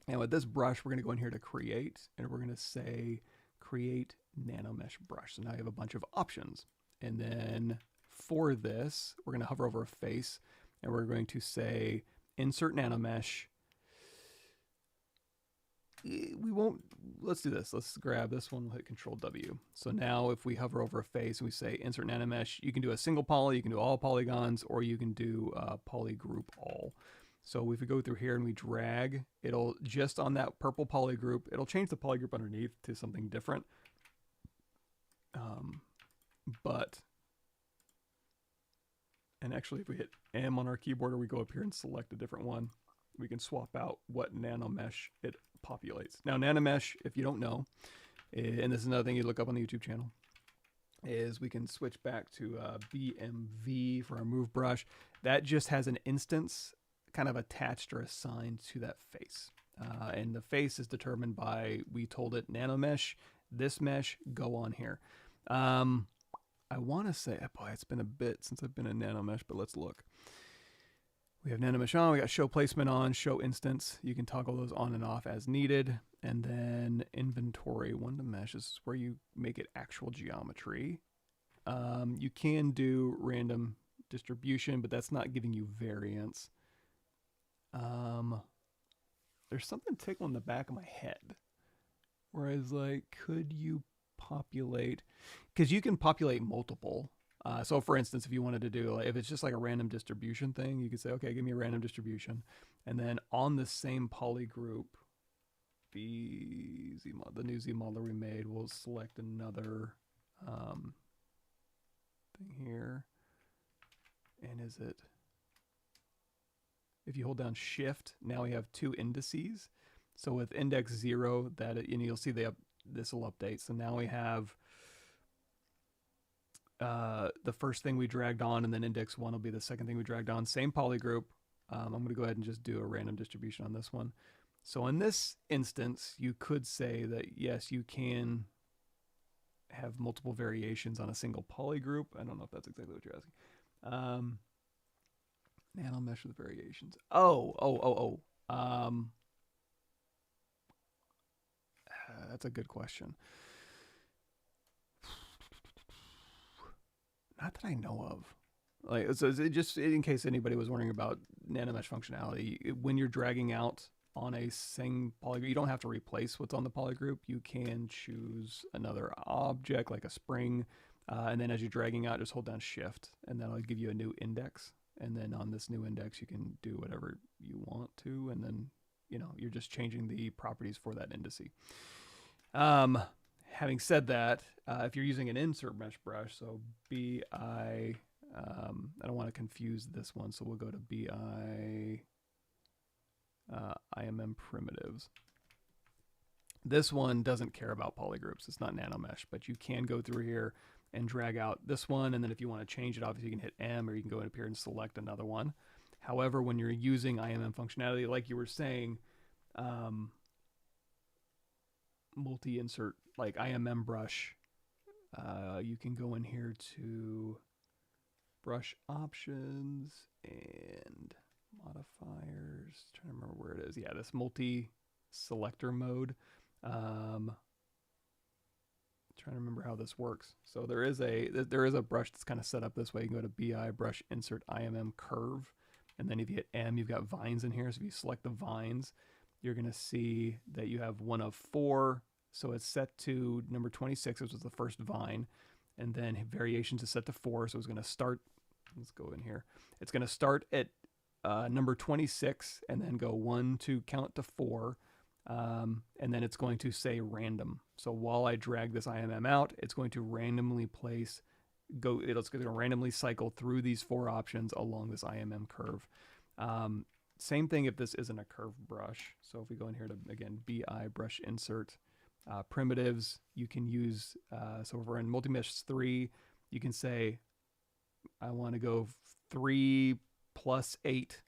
And with this brush, we're going to go in here to create, and we're going to say create Nanomesh brush. So now you have a bunch of options. And then for this, we're going to hover over a face, and we're going to say insert Nanomesh. Let's do this. Let's grab this one, we'll hit Control W. So now if we hover over a face and we say insert Nanomesh, you can do a single poly, you can do all polygons, or you can do poly group all. So if we go through here and we drag, it'll just on that purple poly group, it'll change the poly group underneath to something different. And actually if we hit M on our keyboard, or we go up here and select a different one, we can swap out what Nanomesh it populates. Now Nanomesh, if you don't know, and this is another thing you look up on the YouTube channel, is we can switch back to BMV for our move brush. That just has an instance kind of attached or assigned to that face. And the face is determined by, we told it Nanomesh, this mesh, go on here. I want to say, boy, it's been a bit since I've been in Nanomesh, but let's look. We have Nanomesh on, we got show placement on, show instance. You can toggle those on and off as needed. And then inventory, one to mesh, this is where you make it actual geometry. You can do random distribution, but that's not giving you variance. There's something tickling the back of my head. Whereas, like, could you populate? Because you can populate multiple. So, for instance, if you wanted to do, like, if it's just like a random distribution thing, you could say, okay, give me a random distribution. And then on the same poly group, the new Zmodeler we made, we'll select another thing here. And is it, if you hold down shift, now we have two indices. So with index 0, and you'll see this will update. So now we have the first thing we dragged on, and then index 1 will be the second thing we dragged on. Same poly group. I'm going to go ahead and just do a random distribution on this one. So in this instance, you could say that, yes, you can have multiple variations on a single poly group. I don't know if that's exactly what you're asking. Nanomesh with variations. That's a good question. Not that I know of. Like, so just in case anybody was wondering about Nanomesh functionality, when you're dragging out on a same poly group, you don't have to replace what's on the poly group. You can choose another object like a spring, and then as you're dragging out, just hold down shift, and that'll give you a new index. And then on this new index, you can do whatever you want to, and then, you know, you're just changing the properties for that indice. Having said that, if you're using an insert mesh brush, so BI, I don't want to confuse this one, so we'll go to BI IMM primitives. This one doesn't care about polygroups. It's not Nanomesh, but you can go through here and drag out this one, and then if you want to change it, obviously you can hit M, or you can go in up here and select another one. However, when you're using IMM functionality, like you were saying, multi-insert, like IMM brush, you can go in here to brush options and modifiers. Trying to remember where it is. Yeah, this multi-selector mode. Trying to remember how this works. So there is a brush that's kind of set up this way. You can go to BI brush insert IMM curve, and then if you hit M, you've got vines in here. So if you select the vines, you're going to see that you have one of 4. So it's set to number 26, which was the first vine, and then variations is set to 4. So it's going to start. Let's go in here. It's going to start at number 26 and then go 1 to count to 4. And then it's going to say random. So while I drag this IMM out, it's going to randomly it's going to randomly cycle through these 4 options along this IMM curve. Same thing if this isn't a curved brush. So if we go in here to, again, BI brush insert primitives, you can use, so if we're in Multimesh 3, you can say, I want to go 3 plus 8.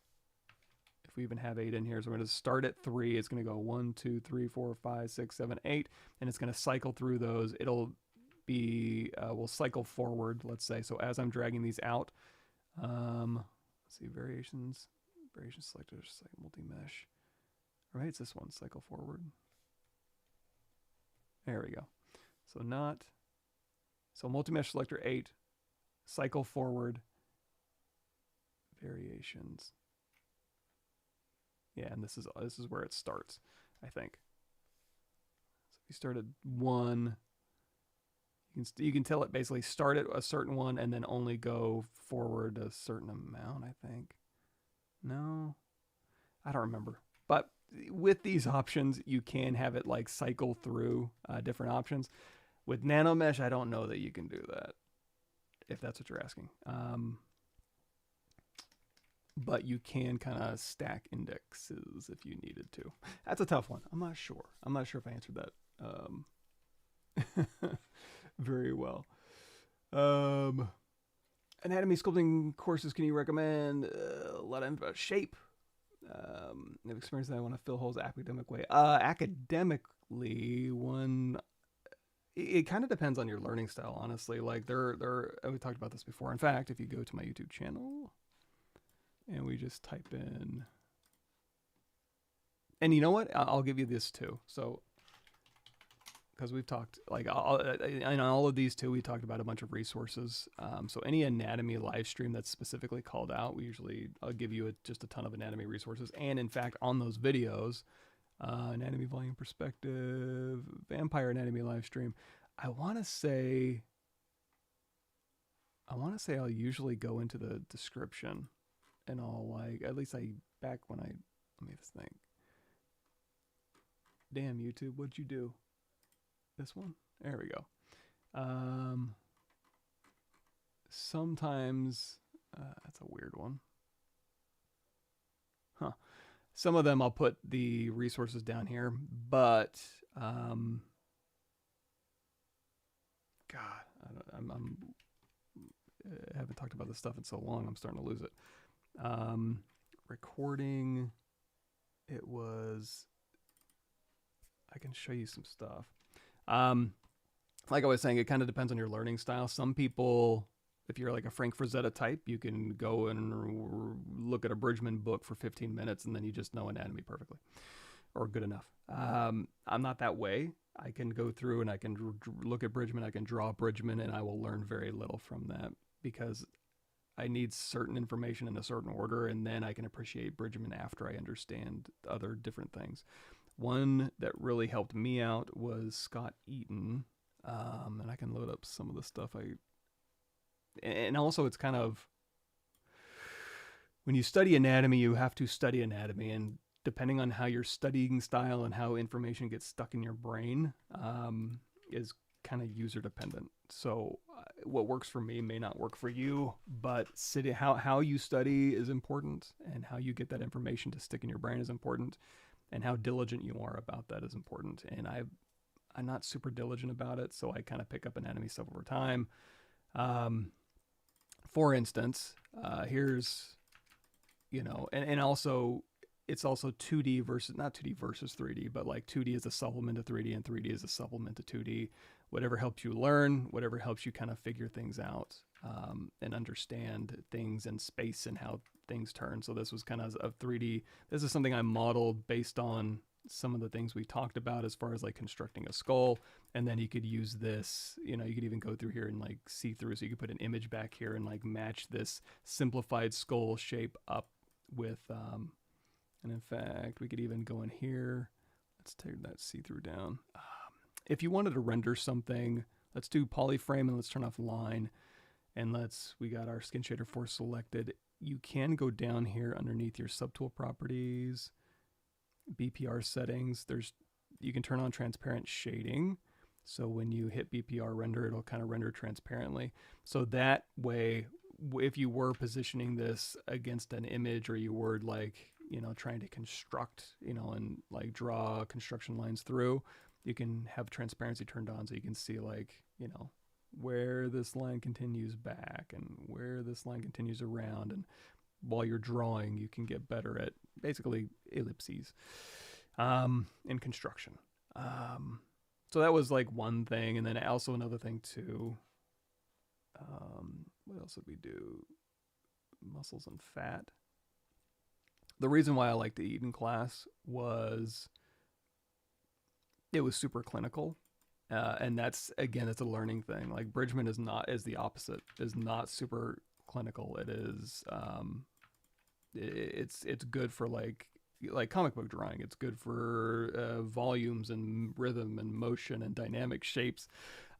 We even have 8 in here, so we're going to start at 3. It's going to go 1, 2, 3, 4, 5, 6, 7, 8, and it's going to cycle through those. It'll be we'll cycle forward, let's say. So as I'm dragging these out, let's see, variation selectors, multi-mesh. Right, it's this one, cycle forward. There we go. So multi-mesh selector 8, cycle forward, variations. Yeah, and this is where it starts, I think. So if you start at 1, you can tell it basically start at a certain one and then only go forward a certain amount, I think. No, I don't remember. But with these options, you can have it like cycle through different options. With Nanomesh, I don't know that you can do that, if that's what you're asking. But you can kind of stack indexes if you needed to. That's a tough one. I'm not sure. I'm not sure if I answered that very well. Anatomy sculpting courses can you recommend? A lot of info. Shape. I've experienced that I want to fill holes academic way. Academically, one it kind of depends on your learning style, honestly. Like we talked about this before. In fact, if you go to my YouTube channel and we just type in, and you know what, I'll give you this too. So because we've talked like in all of these too, we talked about a bunch of resources. So any anatomy live stream that's specifically called out, I'll give you just a ton of anatomy resources. And in fact, on those videos, anatomy volume perspective, vampire anatomy live stream, I want to say I'll usually go into the description and I'll like, at least let me just think. Damn YouTube, what'd you do? This one? There we go. Sometimes, that's a weird one. Huh. Some of them I'll put the resources down here, but, God, I haven't talked about this stuff in so long, I'm starting to lose it. Recording, I can show you some stuff. Like I was saying, it kind of depends on your learning style. Some people, if you're like a Frank Frazetta type, you can go and look at a Bridgman book for 15 minutes and then you just know anatomy perfectly or good enough. I'm not that way. I can go through and I can look at Bridgman, I can draw Bridgman, and I will learn very little from that because I need certain information in a certain order, and then I can appreciate Bridgman after I understand other different things. One that really helped me out was Scott Eaton, and I can load up some of the stuff and also it's kind of, when you study anatomy, you have to study anatomy, and depending on how your studying style and how information gets stuck in your brain, is kind of user dependent. So what works for me may not work for you, but how you study is important, and how you get that information to stick in your brain is important, and how diligent you are about that is important. And I'm not super diligent about it, so I kind of pick up anatomy stuff over time. For instance, here's, and also it's also 2D versus, not 2D versus 3D, but like 2D is a supplement to 3D and 3D is a supplement to 2D. Whatever helps you learn, whatever helps you kind of figure things out, and understand things in space and how things turn. So this was kind of a 3D. This is something I modeled based on some of the things we talked about as far as like constructing a skull. And then you could use this, you could even go through here and like see through. So you could put an image back here and like match this simplified skull shape up with, and in fact, we could even go in here. Let's take that see-through down. If you wanted to render something, let's do polyframe and let's turn off line. And we got our skin shader 4 selected. You can go down here underneath your subtool properties, BPR settings. You can turn on transparent shading. So when you hit BPR render, it'll kind of render transparently. So that way, if you were positioning this against an image, or you were like, trying to construct, and like draw construction lines through, you can have transparency turned on so you can see like, where this line continues back and where this line continues around. And while you're drawing, you can get better at basically ellipses in construction. So that was like one thing. And then also another thing too, what else did we do? Muscles and fat. The reason why I liked the Eaton class was it was super clinical. And that's a learning thing. Like Bridgman is the opposite, is not super clinical. It is, it's good for like comic book drawing. It's good for volumes and rhythm and motion and dynamic shapes,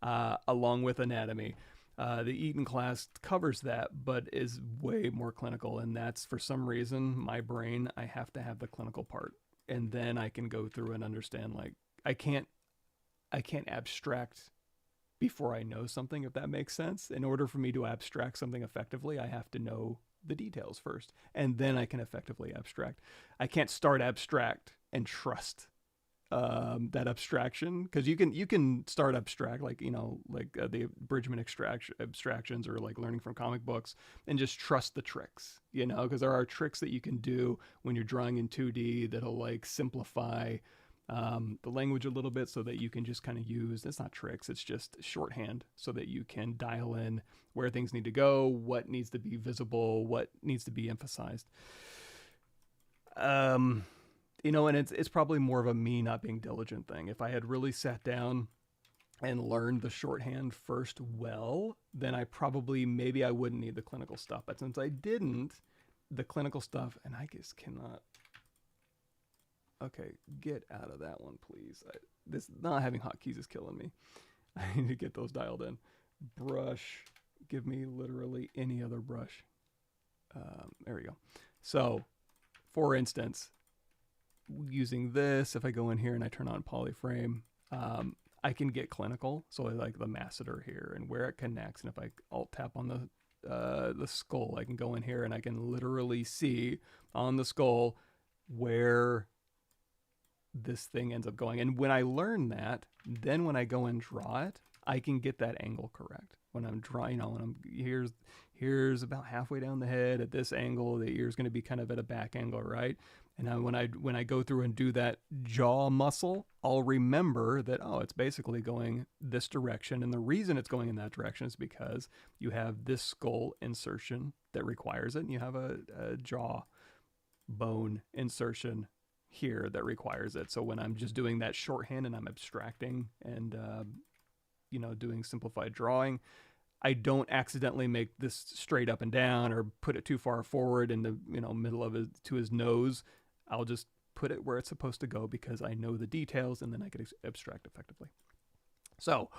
along with anatomy. The Eaton class covers that, but is way more clinical. And that's, for some reason, my brain, I have to have the clinical part. And then I can go through and understand, like, I can't abstract before I know something, if that makes sense. In order for me to abstract something effectively, I have to know the details first, and then I can effectively abstract. I can't start abstract and trust that abstraction, because you can start abstract, like the abridgment abstractions, or like learning from comic books, and just trust the tricks, because there are tricks that you can do when you're drawing in 2D that'll like simplify the language a little bit, so that you can just kind of use, it's not tricks, it's just shorthand, so that you can dial in where things need to go, what needs to be visible, what needs to be emphasized. And it's probably more of a me not being diligent thing. If I had really sat down and learned the shorthand first, well, then maybe I wouldn't need the clinical stuff. But since I didn't, the clinical stuff, and I just cannot. Okay, get out of that one, please. This not having hotkeys is killing me. I need to get those dialed in. Brush, give me literally any other brush. There we go. So, for instance, using this, if I go in here and I turn on polyframe, I can get clinical. So I like the masseter here and where it connects. And if I alt tap on the skull, I can go in here and I can literally see on the skull where this thing ends up going. And when I learn that, then when I go and draw it, I can get that angle correct. When I'm drawing, here's about halfway down the head at this angle, the ear's going to be kind of at a back angle, right? And when I go through and do that jaw muscle, I'll remember that, it's basically going this direction. And the reason it's going in that direction is because you have this skull insertion that requires it, and you have a jaw bone insertion here that requires it. So when I'm just doing that shorthand and I'm abstracting and doing simplified drawing, I don't accidentally make this straight up and down or put it too far forward in the middle of it to his nose. I'll just put it where it's supposed to go because I know the details, and then I can abstract effectively. So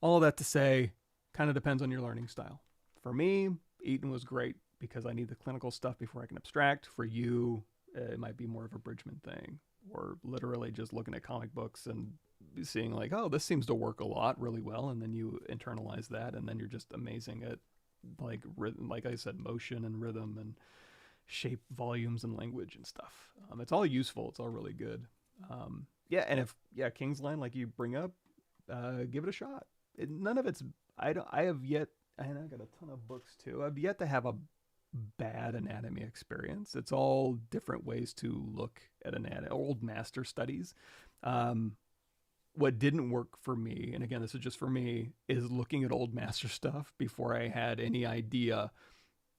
all that to say, kind of depends on your learning style. For me, Eaton was great because I need the clinical stuff before I can abstract. For you, it might be more of a bridgment thing, or literally just looking at comic books and seeing like, this seems to work a lot really well, and then you internalize that, and then you're just amazing at like rhythm, like I said, motion and rhythm and shape, volumes and language and stuff. It's all useful. It's all really good. And if King's Line, like you bring up, give it a shot. None of it's I have yet, and I got a ton of books too. I've yet to have a bad anatomy experience. It's all different ways to look at anatomy, old master studies. What didn't work for me, and again, this is just for me, is looking at old master stuff before I had any idea.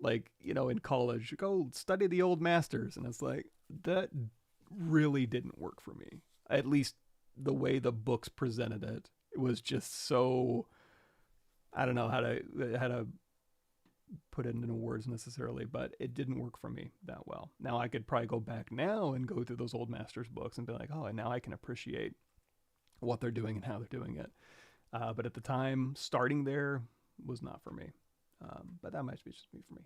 Like, in college, go study the old masters. And it's like, that really didn't work for me. At least the way the books presented it, it was just so, I don't know how to put it into words necessarily, but it didn't work for me that well. Now I could probably go back now and go through those old masters books and be like, and now I can appreciate what they're doing and how they're doing it. But at the time, starting there was not for me. But that might be just me for me.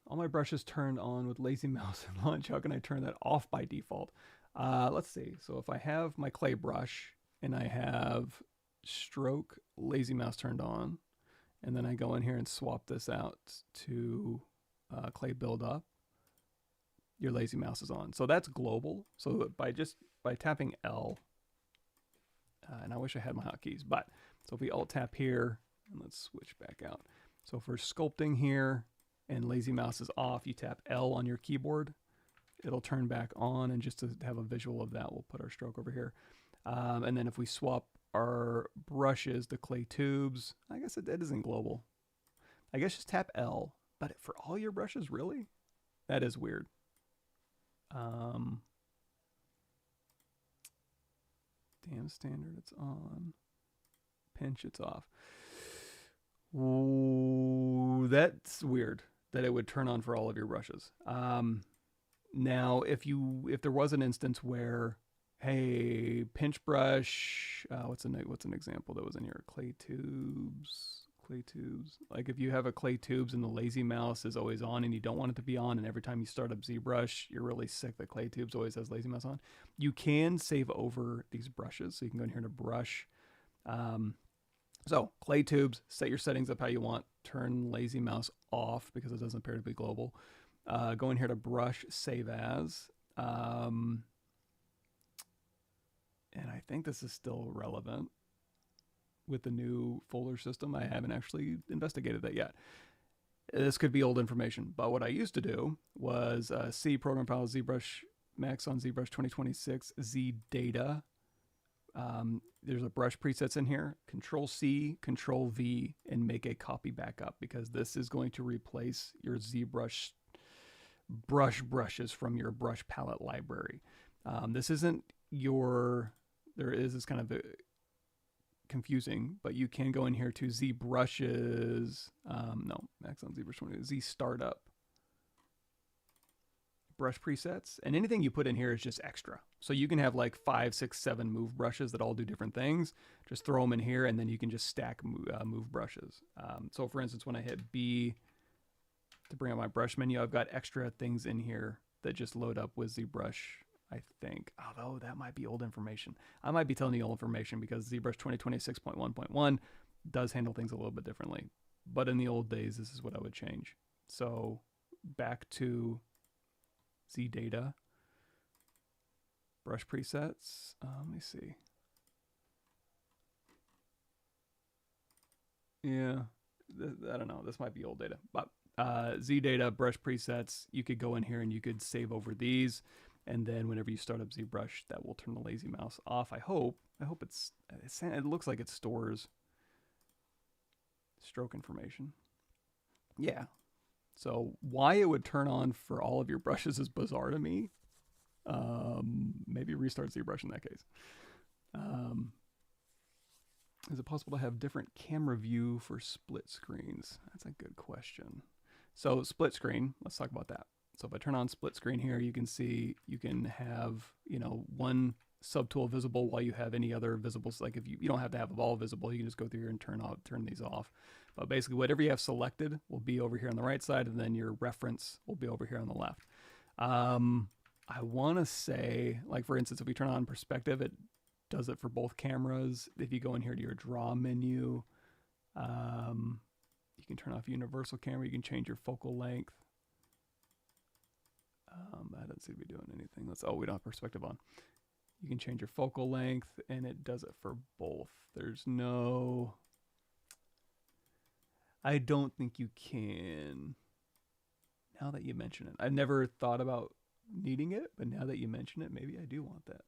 All my brushes turned on with lazy mouse and launch. How can I turn that off by default? Let's see. So if I have my clay brush and I have stroke lazy mouse turned on, and then I go in here and swap this out to clay build up, your lazy mouse is on. So that's global. So by tapping L, and I wish I had my hotkeys, but so if we alt tap here, and let's switch back out. So for sculpting here and lazy mouse is off, you tap L on your keyboard, it'll turn back on. And just to have a visual of that, we'll put our stroke over here. And then if we swap our brushes, the clay tubes, I guess it isn't global. I guess just tap L, but for all your brushes, really? That is weird. Damn standard, it's on. Pinch, it's off. Ooh, that's weird that it would turn on for all of your brushes. Now, if there was an instance where, hey, pinch brush, what's an example that was in here? Clay tubes. Like if you have a clay tubes and the lazy mouse is always on and you don't want it to be on, and every time you start up ZBrush, you're really sick that clay tubes always has lazy mouse on. You can save over these brushes. So you can go in here to brush. So clay tubes, set your settings up how you want, turn lazy mouse off because it doesn't appear to be global. Go in here to brush, save as. And I think this is still relevant with the new folder system. I haven't actually investigated that yet. This could be old information, but what I used to do was C program file ZBrush Maxon ZBrush 2026 Z data. There's a brush presets in here. Control C, Control V, and make a copy backup, because this is going to replace your ZBrush brushes from your brush palette library. This isn't your. It's kind of confusing, but you can go in here to ZBrushes. No, Maxon ZBrush 20, Z startup brush presets, and anything you put in here is just extra. So you can have like 5, 6, 7 move brushes that all do different things. Just throw them in here, and then you can just stack move brushes. So for instance, when I hit B to bring up my brush menu, I've got extra things in here that just load up with ZBrush, I think. Although that might be old information. I might be telling you old information, because ZBrush 2026.1.1 does handle things a little bit differently. But in the old days, this is what I would change. So back to Z data, brush presets. Let me see. Yeah, I don't know. This might be old data, but Z data, brush presets. You could go in here and you could save over these, and then whenever you start up ZBrush, that will turn the lazy mouse off. I hope it looks like it stores stroke information. Yeah. So why it would turn on for all of your brushes is bizarre to me. Maybe restart ZBrush in that case. Is it possible to have different camera view for split screens? That's a good question. So split screen, let's talk about that. So if I turn on split screen here, you can see you can have, one subtool visible while you have any other visibles. Like if you don't have to have all visible, you can just go through here and turn these off. But basically whatever you have selected will be over here on the right side, and then your reference will be over here on the left. I want to say, like for instance, if we turn on perspective, it does it for both cameras. If you go in here to your draw menu, you can turn off universal camera. You can change your focal length. That doesn't seem to be doing anything. We don't have perspective on. You can change your focal length, and it does it for both. There's no... I don't think you can. Now that you mention it, I've never thought about needing it, but now that you mention it, maybe I do want that.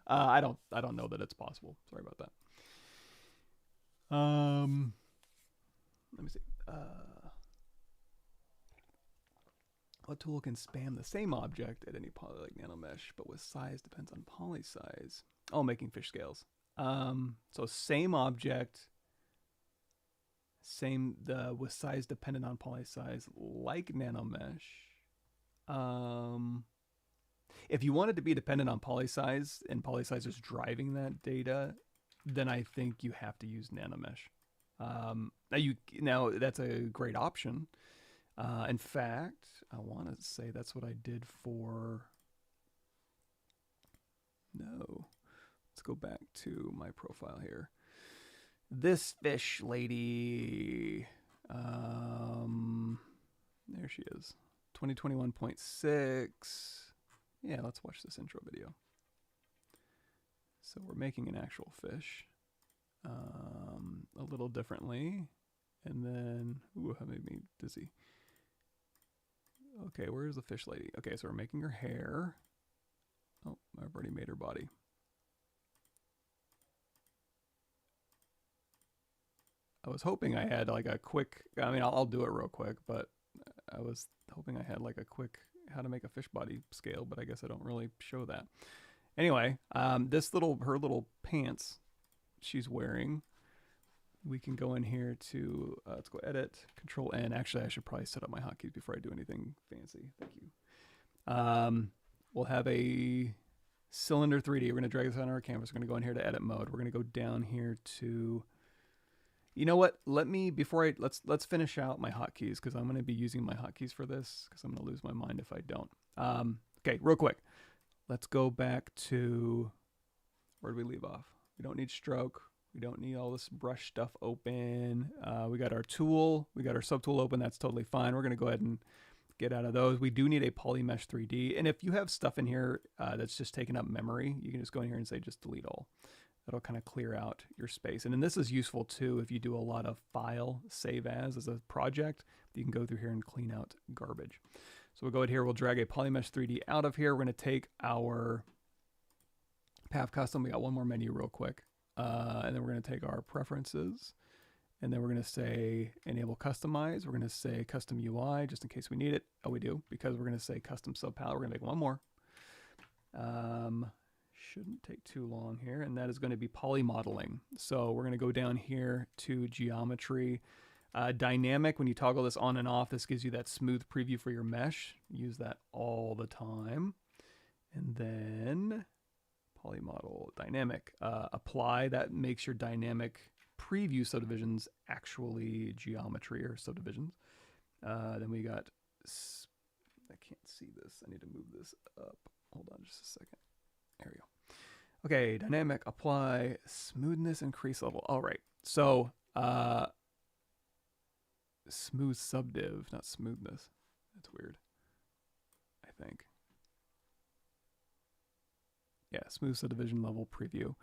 I don't know that it's possible. Sorry about that. Let me see. What tool can spam the same object at any poly, like Nanomesh, but with size depends on poly size? Oh, making fish scales. So same object, with size dependent on poly size, like Nanomesh. If you want it to be dependent on poly size, and poly size is driving that data, then I think you have to use Nanomesh. Now that's a great option. In fact, I want to say that's what I did for... No. Let's go back to my profile here. This fish lady. There she is. 2021.6. Yeah, let's watch this intro video. So we're making an actual fish. A little differently. And then... Ooh, that made me dizzy. Okay, where's the fish lady? Okay, so we're making her hair. Oh, I've already made her body. I was hoping I had like a quick... I mean, I'll do it real quick, but I was hoping I had like a quick how to make a fish body scale, but I guess I don't really show that. Anyway, her little pants she's wearing, we can go in here to, let's go edit, Control N. Actually, I should probably set up my hotkeys before I do anything fancy. Thank you. We'll have a cylinder 3D. We're going to drag this on our canvas. We're going to go in here to edit mode. We're going to go down here to, you know what? Let's finish out my hotkeys, because I'm going to be using my hotkeys for this, because I'm going to lose my mind if I don't. Okay, real quick. Let's go back to, where did we leave off? We don't need stroke. We don't need all this brush stuff open. We got our tool. We got our subtool open. That's totally fine. We're going to go ahead and get out of those. We do need a Polymesh 3D. And if you have stuff in here that's just taking up memory, you can just go in here and say just delete all. That'll kind of clear out your space. And then this is useful too if you do a lot of file save as a project. You can go through here and clean out garbage. So we'll go ahead here, we'll drag a Polymesh 3D out of here. We're going to take our Path Custom. We got one more menu real quick. And then we're going to take our preferences. And then we're going to say enable customize. We're going to say custom UI just in case we need it. Oh, we do, because we're going to say custom subpalette. We're going to make one more. Shouldn't take too long here. And that is going to be polymodeling. So we're going to go down here to geometry. Dynamic, when you toggle this on and off, this gives you that smooth preview for your mesh. Use that all the time. And then polymodel dynamic. Apply, that makes your dynamic preview subdivisions actually geometry or subdivisions. Then we got, I can't see this. I need to move this up. Hold on just a second. There we go. Okay, dynamic, apply, smoothness, and crease level. All right, so smooth subdiv, not smoothness. That's weird, I think. Yeah, smooth subdivision level preview.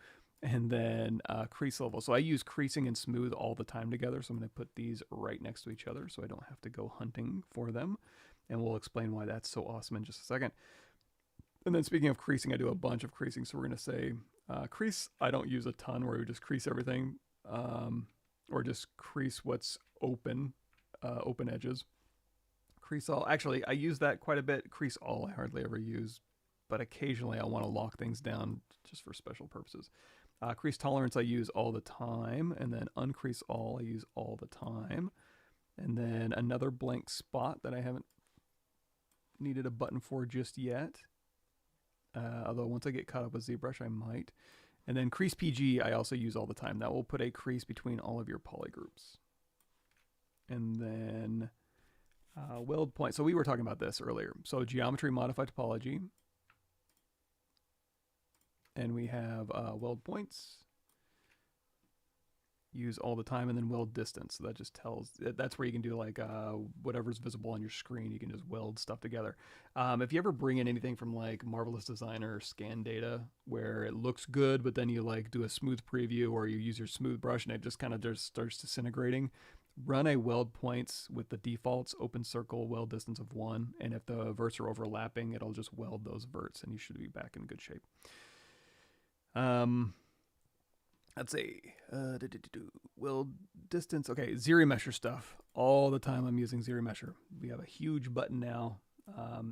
And then crease level. So I use creasing and smooth all the time together. So I'm going to put these right next to each other so I don't have to go hunting for them. And we'll explain why that's so awesome in just a second. And then speaking of creasing, I do a bunch of creasing. So we're going to say crease. I don't use a ton where we just crease everything or just crease what's open, open edges. Crease all. Actually, I use that quite a bit. Crease all I hardly ever use, but occasionally I want to lock things down just for special purposes. Crease tolerance I use all the time, and then uncrease all I use all the time. And then another blank spot that I haven't needed a button for just yet. Although once I get caught up with ZBrush, I might. And then crease PG I also use all the time. That will put a crease between all of your polygroups. And then weld point. So we were talking about this earlier. So geometry modify topology. And we have weld points, use all the time, and then weld distance. So that just tells, that's where you can do like whatever's visible on your screen, you can just weld stuff together. If you ever bring in anything from like Marvelous Designer or Scan Data where it looks good, but then you like do a smooth preview or you use your smooth brush and it just kind of just starts disintegrating, run a weld points with the defaults, open circle, weld distance of 1. And if the verts are overlapping, it'll just weld those verts and you should be back in good shape. Let's see, weld distance. Okay, ZRemesher stuff. All the time I'm using ZRemesher. We have a huge button now.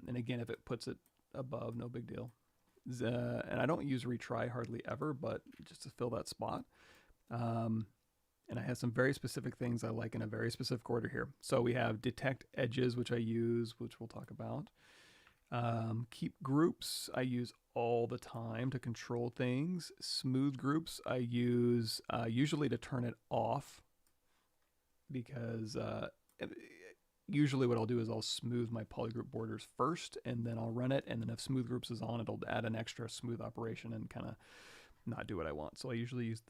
And again, if it puts it above, no big deal. And I don't use retry hardly ever, but just to fill that spot. And I have some very specific things I like in a very specific order here. So we have detect edges, which I use, which we'll talk about. Keep groups I use all the time to control things. Smooth groups I use usually to turn it off because usually what I'll do is I'll smooth my polygroup borders first and then I'll run it, and then if smooth groups is on, it'll add an extra smooth operation and kind of not do what I want. So I usually use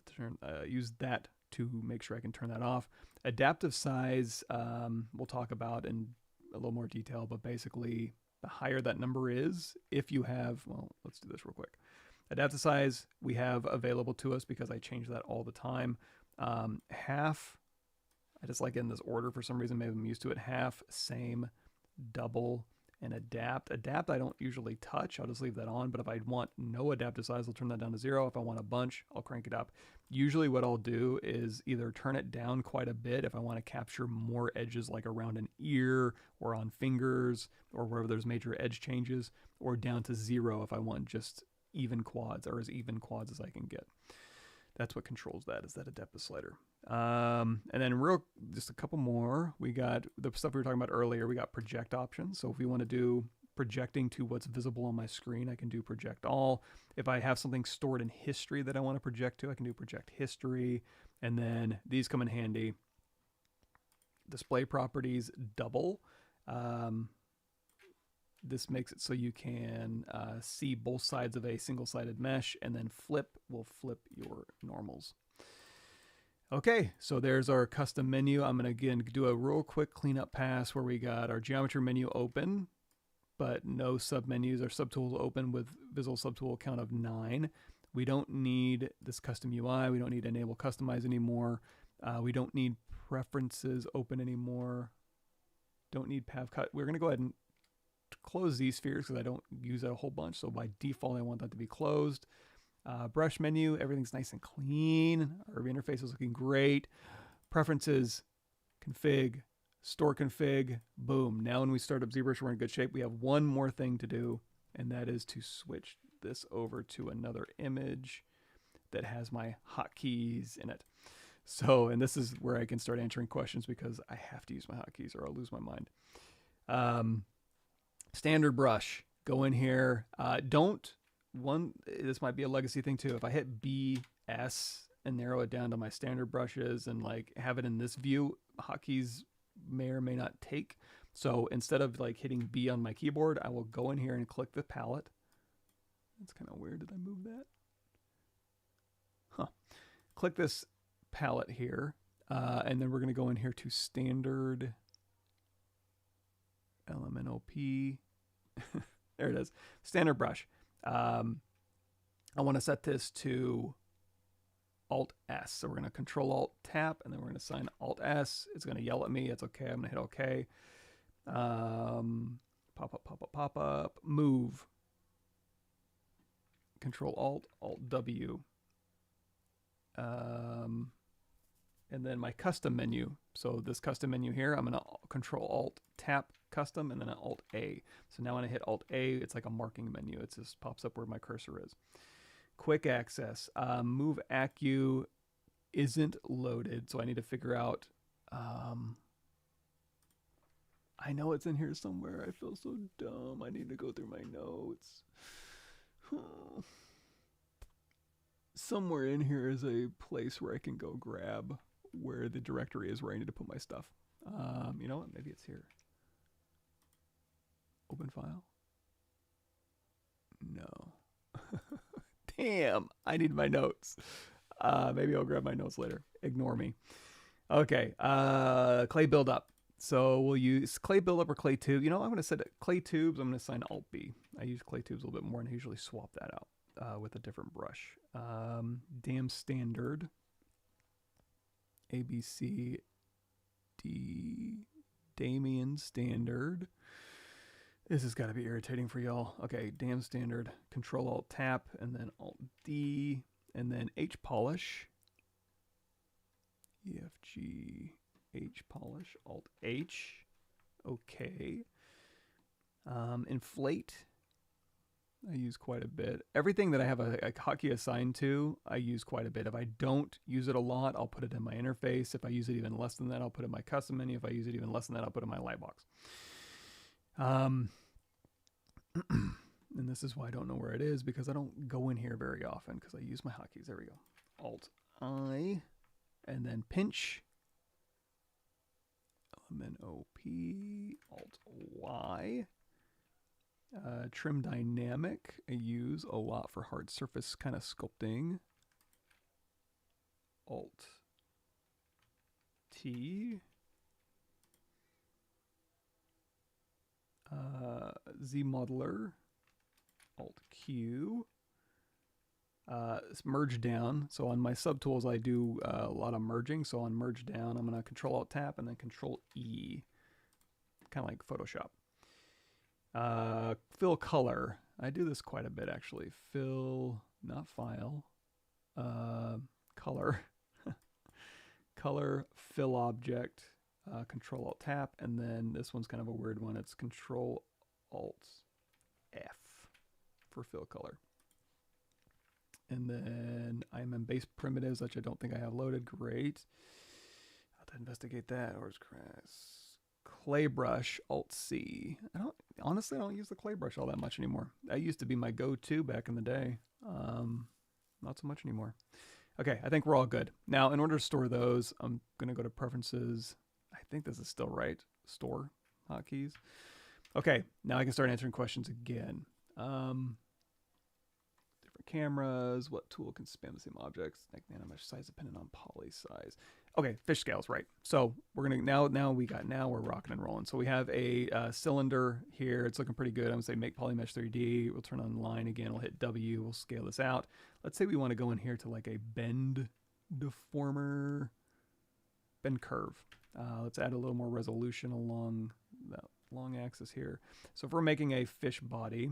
use that to make sure I can turn that off. Adaptive size we'll talk about in a little more detail, but basically the higher that number is, if you have, well, let's do this real quick. Adaptive size we have available to us because I change that all the time. Half, I just like it in this order for some reason, maybe I'm used to it. Half, same, double, and adapt. Adapt I don't usually touch, I'll just leave that on, but if I want no adaptive size, I'll turn that down to 0. If I want a bunch, I'll crank it up. Usually what I'll do is either turn it down quite a bit if I want to capture more edges like around an ear or on fingers or wherever there's major edge changes, or down to 0 if I want just even quads or as even quads as I can get. That's what controls that, is that adaptive slider. And then just a couple more. We got the stuff we were talking about earlier. We got project options. So if we want to do projecting to what's visible on my screen, I can do project all. If I have something stored in history that I want to project to, I can do project history. And then these come in handy. Display properties double. This makes it so you can see both sides of a single-sided mesh, and then flip will flip your normals. Okay, so there's our custom menu. I'm going to again do a real quick cleanup pass where we got our geometry menu open, but no submenus. Our subtools open with visual subtool count of 9. We don't need this custom UI. We don't need enable customize anymore. We don't need preferences open anymore. Don't need pav cut. We're going to go ahead and close these spheres because I don't use it a whole bunch. So by default, I want that to be closed. Brush menu, everything's nice and clean. Our interface is looking great. Preferences, config, store config, boom. Now when we start up ZBrush, we're in good shape. We have one more thing to do, and that is to switch this over to another image that has my hotkeys in it. So, and this is where I can start answering questions because I have to use my hotkeys or I'll lose my mind. Standard brush, go in here. This might be a legacy thing too. If I hit BS and narrow it down to my standard brushes and like have it in this view, hotkeys may or may not take. So instead of like hitting B on my keyboard, I will go in here and click the palette. That's kind of weird. Did I move that? Huh. Click this palette here. And then we're going to go in here to standard LMNOP. There it is. Standard brush. I want to set this to Alt S. So we're going to Control Alt Tap, and then we're going to assign Alt S. It's going to yell at me. It's okay. I'm going to hit OK. Pop up, pop up, pop up. Move. Control Alt, Alt W. And then my custom menu. So this custom menu here, I'm going to Control Alt Tap Custom and then an Alt A. So now when I hit Alt A, it's like a marking menu. It just pops up where my cursor is. Quick access. Move Acu isn't loaded, so I need to figure out. I know it's in here somewhere. I feel so dumb. I need to go through my notes. Somewhere in here is a place where I can go grab where the directory is where I need to put my stuff. You know what? Maybe it's here. Open file? No. Damn, I need my notes. Maybe I'll grab my notes later. Ignore me. Okay, clay buildup. So we'll use clay buildup or clay tube. You know, I'm going to set clay tubes. I'm going to assign Alt B. I use clay tubes a little bit more and I usually swap that out with a different brush. Damn standard. ABC D Damien standard. This has got to be irritating for y'all. Okay, damn standard. Control Alt Tap and then Alt D and then H polish. EFG H polish Alt H. Okay. Inflate. I use quite a bit. Everything that I have a hotkey assigned to, I use quite a bit. If I don't use it a lot, I'll put it in my interface. If I use it even less than that, I'll put it in my custom menu. If I use it even less than that, I'll put it in my lightbox. And this is why I don't know where it is because I don't go in here very often because I use my hotkeys. There we go. Alt I and then pinch. LMNOP. Alt Y. Trim dynamic I use a lot for hard surface kind of sculpting. Alt T. Zmodeler. Alt Q. Merge down. So on my subtools I do a lot of merging. So on merge down I'm going to Control Alt Tap and then Control E. Kind of like Photoshop. Fill color. I do this quite a bit actually. Fill, not file. Color. Color, fill object, Control Alt Tap, and then this one's kind of a weird one. It's Control Alt F for fill color. And then I'm in base primitives, which I don't think I have loaded. Great. I'll have to investigate that. Or clay brush, Alt C. Honestly, I don't use the clay brush all that much anymore. That used to be my go-to back in the day. Not so much anymore. Okay, I think we're all good. Now, in order to store those, I'm going to go to Preferences. I think this is still right. Store hotkeys. Okay, now I can start answering questions again. Different cameras. What tool can spam the same objects? Like Nanomesh size dependent on poly size. Okay, fish scales, right? So we're gonna now we're rocking and rolling. So we have a cylinder here. It's looking pretty good. I'm gonna say make polymesh 3D. We'll turn on line again. We'll hit W. We'll scale this out. Let's say we want to go in here to like a bend deformer, bend curve. Let's add a little more resolution along that long axis here. So if we're making a fish body,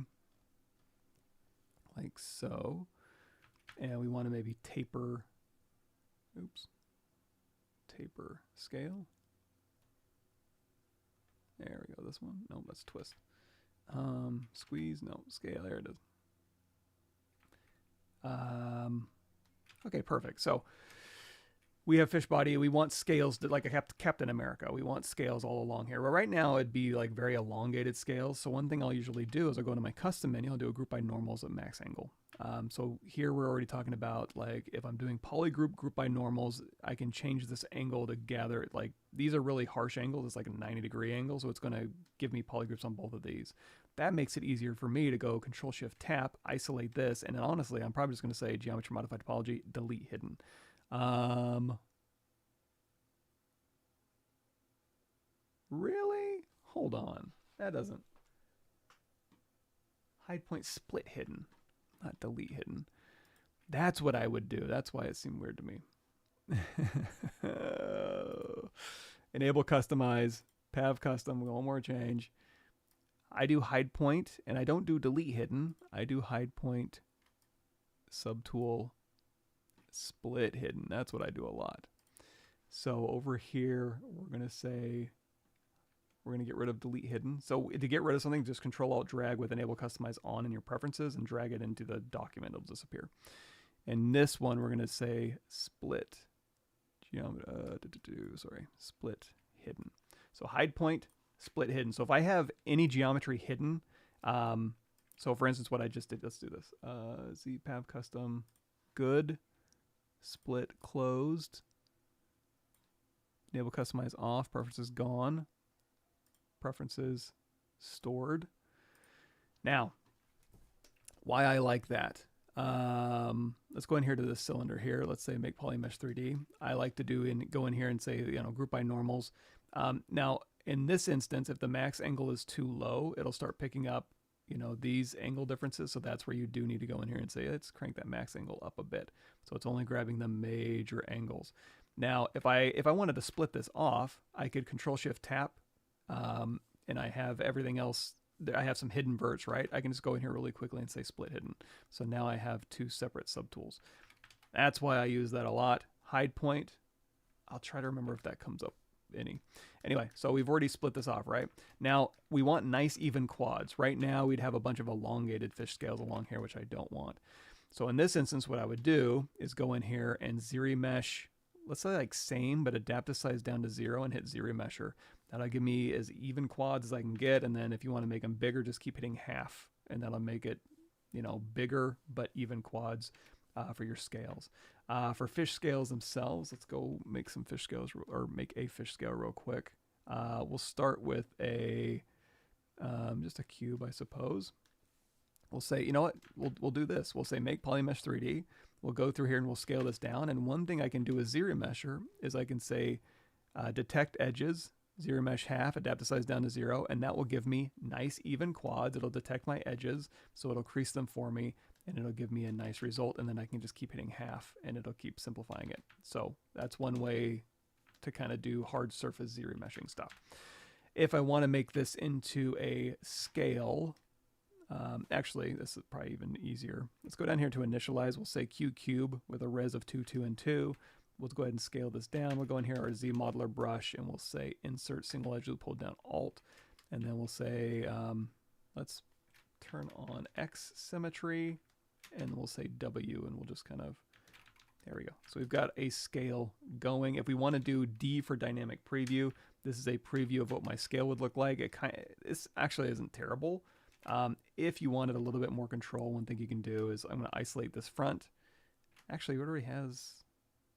like so, and we want to maybe taper, taper scale. There we go, this one. No, let's twist. Squeeze, no, scale, there it is. Okay, perfect. So we have fish body. We want scales that, like a Captain America. We want scales all along here. But right now it'd be like very elongated scales. So one thing I'll usually do is I'll go into my custom menu. I'll do a group by normals at max angle. So here we're already talking about like if I'm doing polygroup group by normals, I can change this angle to gather it. Like these are really harsh angles. It's like a 90-degree angle. So it's going to give me polygroups on both of these. That makes it easier for me to go Control-Shift-Tap, isolate this. And then honestly, I'm probably just going to say Geometry Modify Topology, delete hidden. Really? Hold on. That doesn't. Hide point split hidden, not delete hidden. That's what I would do. That's why it seemed weird to me. Enable customize, Pav custom, one more change. I do hide point and I don't do delete hidden. I do hide point, subtool, split hidden. That's what I do a lot. So over here, we're going to say, we're going to get rid of delete hidden. So to get rid of something, just Control-Alt-Drag with enable customize on in your preferences and drag it into the document. It'll disappear. And this one, we're going to say split, split hidden. So hide point, split hidden. So if I have any geometry hidden, so for instance, what I just did, let's do this. Pav custom, good, split closed, enable customize off, preferences gone, preferences stored. Now, why I like that. Let's go in here to this cylinder here. Let's say make polymesh 3D. I like to go in here and say, group by normals. Now, in this instance, if the max angle is too low, it'll start picking up, these angle differences. So that's where you do need to go in here and say, let's crank that max angle up a bit. So it's only grabbing the major angles. Now, if I wanted to split this off, I could Control-Shift-Tap, and I have everything else. I have some hidden verts, right? I can just go in here really quickly and say split hidden. So now I have two separate subtools. That's why I use that a lot. Hide point. I'll try to remember if that comes up any. Anyway, so we've already split this off, right? Now we want nice even quads. Right now we'd have a bunch of elongated fish scales along here, which I don't want. So in this instance, what I would do is go in here and ZRemesh, let's say like same, but adapt the size down to 0 and hit ZRemesher. That'll give me as even quads as I can get. And then if you want to make them bigger, just keep hitting half. And that'll make it, bigger but even quads for your scales. For fish scales themselves, let's go make some fish scales, or make a fish scale real quick. We'll start with just a cube, I suppose. We'll say, you know what, we'll do this. We'll say make polymesh 3D. We'll go through here and we'll scale this down. And one thing I can do with ZRemesher is I can say detect edges, ZRemesh half, adapt the size down to 0, and that will give me nice even quads. It'll detect my edges, so it'll crease them for me, and it'll give me a nice result, and then I can just keep hitting half, and it'll keep simplifying it. So that's one way to kind of do hard surface ZRemeshing stuff. If I want to make this into a scale, actually, this is probably even easier. Let's go down here to initialize. We'll say Q cube with a res of 2, 2, and 2. We'll go ahead and scale this down. We'll go in here, our ZModeler brush, and we'll say insert single edge loop, hold down Alt. And then we'll say, let's turn on X symmetry, and we'll say W, and we'll just kind of, there we go. So we've got a scale going. If we want to do D for dynamic preview, this is a preview of what my scale would look like. This actually isn't terrible. If you wanted a little bit more control, one thing you can do is I'm going to isolate this front. Actually, it already has,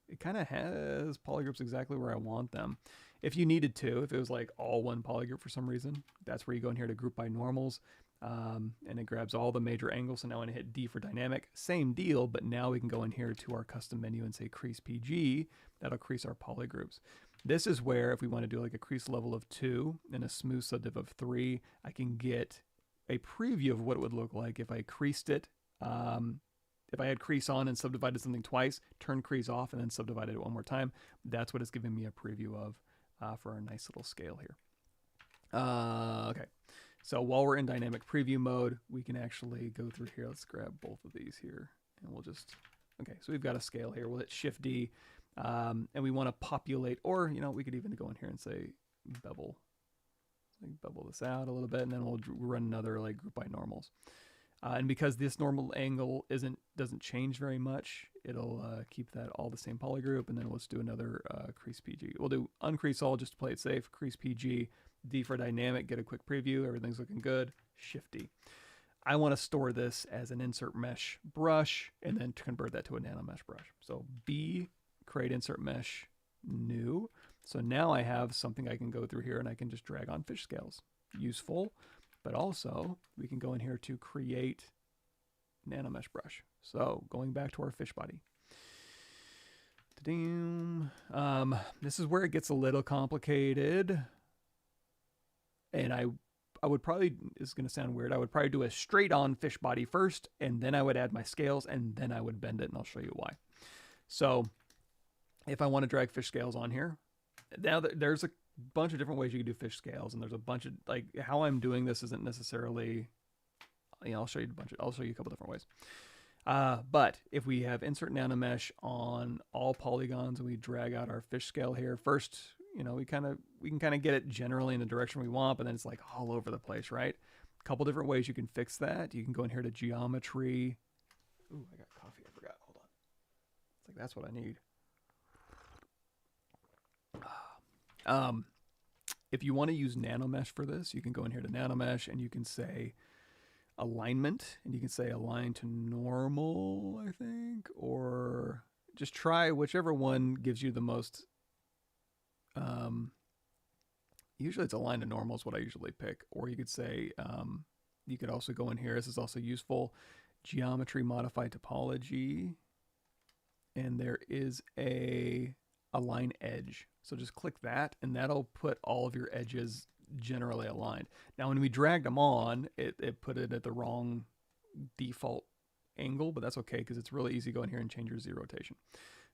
it kind of has polygroups exactly where I want them. If you needed to, if it was like all one polygroup for some reason, that's where you go in here to group by normals. and it grabs all the major angles. So now when I hit D for dynamic, same deal, but now we can go in here to our custom menu and say crease PG. That'll crease our poly groups. This is where if we want to do like a crease level of 2 and a smooth subdiv of 3, I can get a preview of what it would look like if I creased it. If I had crease on and subdivided something twice, turn crease off and then subdivided it one more time, that's what it's giving me a preview of for our nice little scale here. Okay, so while we're in dynamic preview mode, we can actually go through here. Let's grab both of these here and we'll just, okay, so we've got a scale here. We'll hit Shift D and we want to populate, or, you know, we could even go in here and say bevel. Bevel this out a little bit and then we'll run another like group by normals. And because this normal angle doesn't change very much, it'll keep that all the same poly group. And then let's do another crease PG. We'll do uncrease all just to play it safe. Crease PG, D for dynamic, get a quick preview. Everything's looking good. Shift D. I want to store this as an insert mesh brush and then to convert that to a Nanomesh brush. So B, create insert mesh, new. So now I have something I can go through here and I can just drag on fish scales. Useful. But also, we can go in here to create Nanomesh brush. So going back to our fish body. This is where it gets a little complicated. And I would probably, this is going to sound weird, I would probably do a straight on fish body first, and then I would add my scales, and then I would bend it, and I'll show you why. So if I want to drag fish scales on here, now there's a bunch of different ways you can do fish scales, and there's a bunch of, like, how I'm doing this isn't necessarily, you know, I'll show you a couple different ways. But if we have insert Nanomesh on all polygons and we drag out our fish scale here, first, you know, we can kind of get it generally in the direction we want, but then it's like all over the place, right? A couple different ways you can fix that. You can go in here to geometry. Ooh, I got coffee, I forgot, hold on. It's like, that's what I need. If you want to use Nanomesh for this, you can go in here to Nanomesh and you can say alignment, and you can say align to normal, I think, or just try whichever one gives you the most. Usually it's align to normal is what I usually pick, or you could say, you could also go in here, this is also useful, geometry modify topology, and there is a align edge. So just click that and that'll put all of your edges generally aligned. Now when we dragged them on, it put it at the wrong default angle, but that's okay because it's really easy to go in here and change your Z rotation.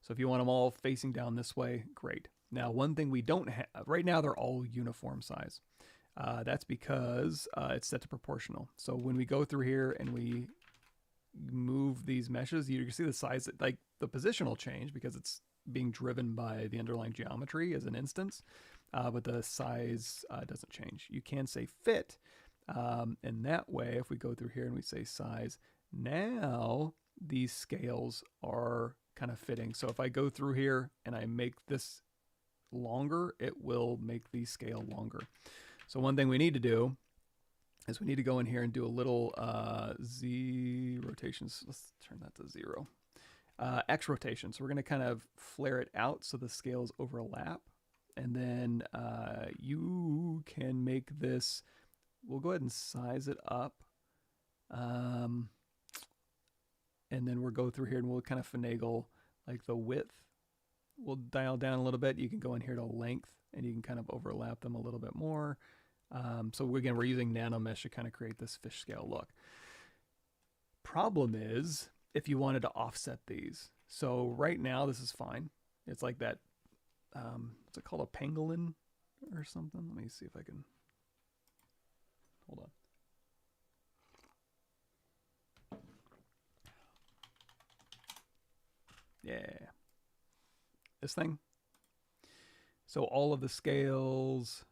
So if you want them all facing down this way, great. Now one thing we don't have, right now they're all uniform size. That's because it's set to proportional. So when we go through here and we move these meshes, you can see the size, like the position will change because it's being driven by the underlying geometry as an instance, but the size doesn't change. You can say fit, and that way if we go through here and we say size, now these scales are kind of fitting. So if I go through here and I make this longer, it will make the scale longer. So one thing we need to do is we need to go in here and do a little Z rotations. Let's turn that to 0. X rotation. So we're going to kind of flare it out so the scales overlap. And then you can make this, we'll go ahead and size it up. And then we'll go through here and we'll kind of finagle like the width. We'll dial down a little bit. You can go in here to length and you can kind of overlap them a little bit more. So again, we're using Nanomesh to kind of create this fish scale look. Problem is, if you wanted to offset these. So right now, this is fine. It's like that, what's it called, a pangolin or something? Let me see if I can, hold on. Yeah. This thing. So all of the scales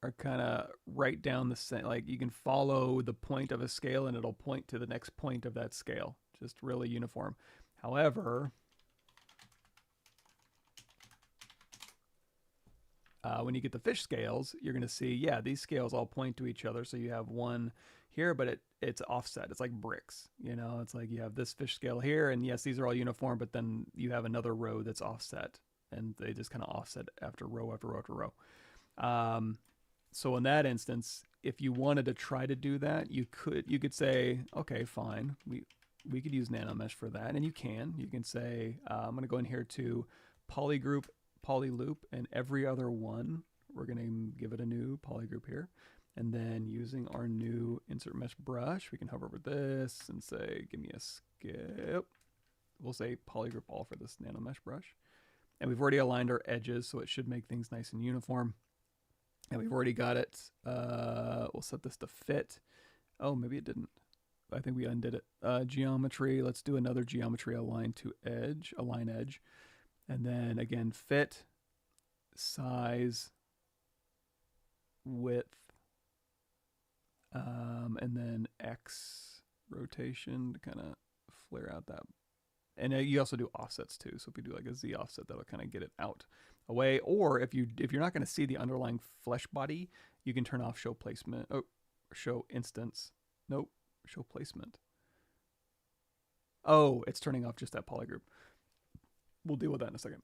are kind of right down the center. Like you can follow the point of a scale and it'll point to the next point of that scale. Just really uniform. However, when you get the fish scales, you're going to see, yeah, these scales all point to each other. So you have one here, but it's offset. It's like bricks, you know, it's like you have this fish scale here, and yes, these are all uniform, but then you have another row that's offset, and they just kind of offset after row after row after row. So in that instance, if you wanted to try to do that, you could say, okay, fine, we could use Nanomesh for that, and you can say I'm going to go in here to polygroup, polyloop, and every other one we're going to give it a new polygroup here, and then using our new insert mesh brush, we can hover over this and say give me a skip. We'll say polygroup all for this Nanomesh brush, and we've already aligned our edges, so it should make things nice and uniform. And we've already got it. We'll set this to fit. Oh, maybe it didn't. I think we undid it. Geometry. Let's do another geometry align to edge, align edge. And then again, fit, size, width, and then X rotation to kind of flare out that. And you also do offsets too. So if we do like a Z offset, that'll kind of get it out away. Or if you're not going to see the underlying flesh body, you can turn off show placement. Oh, show instance. Nope, show placement. Oh, it's turning off just that polygroup. We'll deal with that in a second.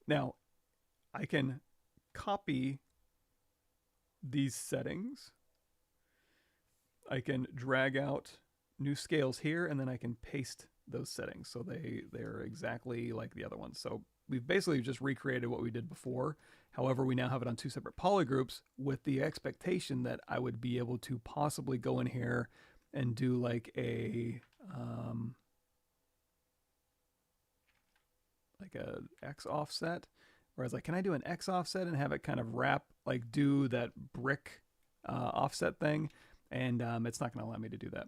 Now, I can copy these settings. I can drag out new scales here, and then I can paste those settings so they're exactly like the other ones. So we've basically just recreated what we did before. However, we now have it on two separate polygroups with the expectation that I would be able to possibly go in here and do like a X offset. Whereas like, can I do an X offset and have it kind of wrap, like do that brick offset thing? And it's not going to allow me to do that.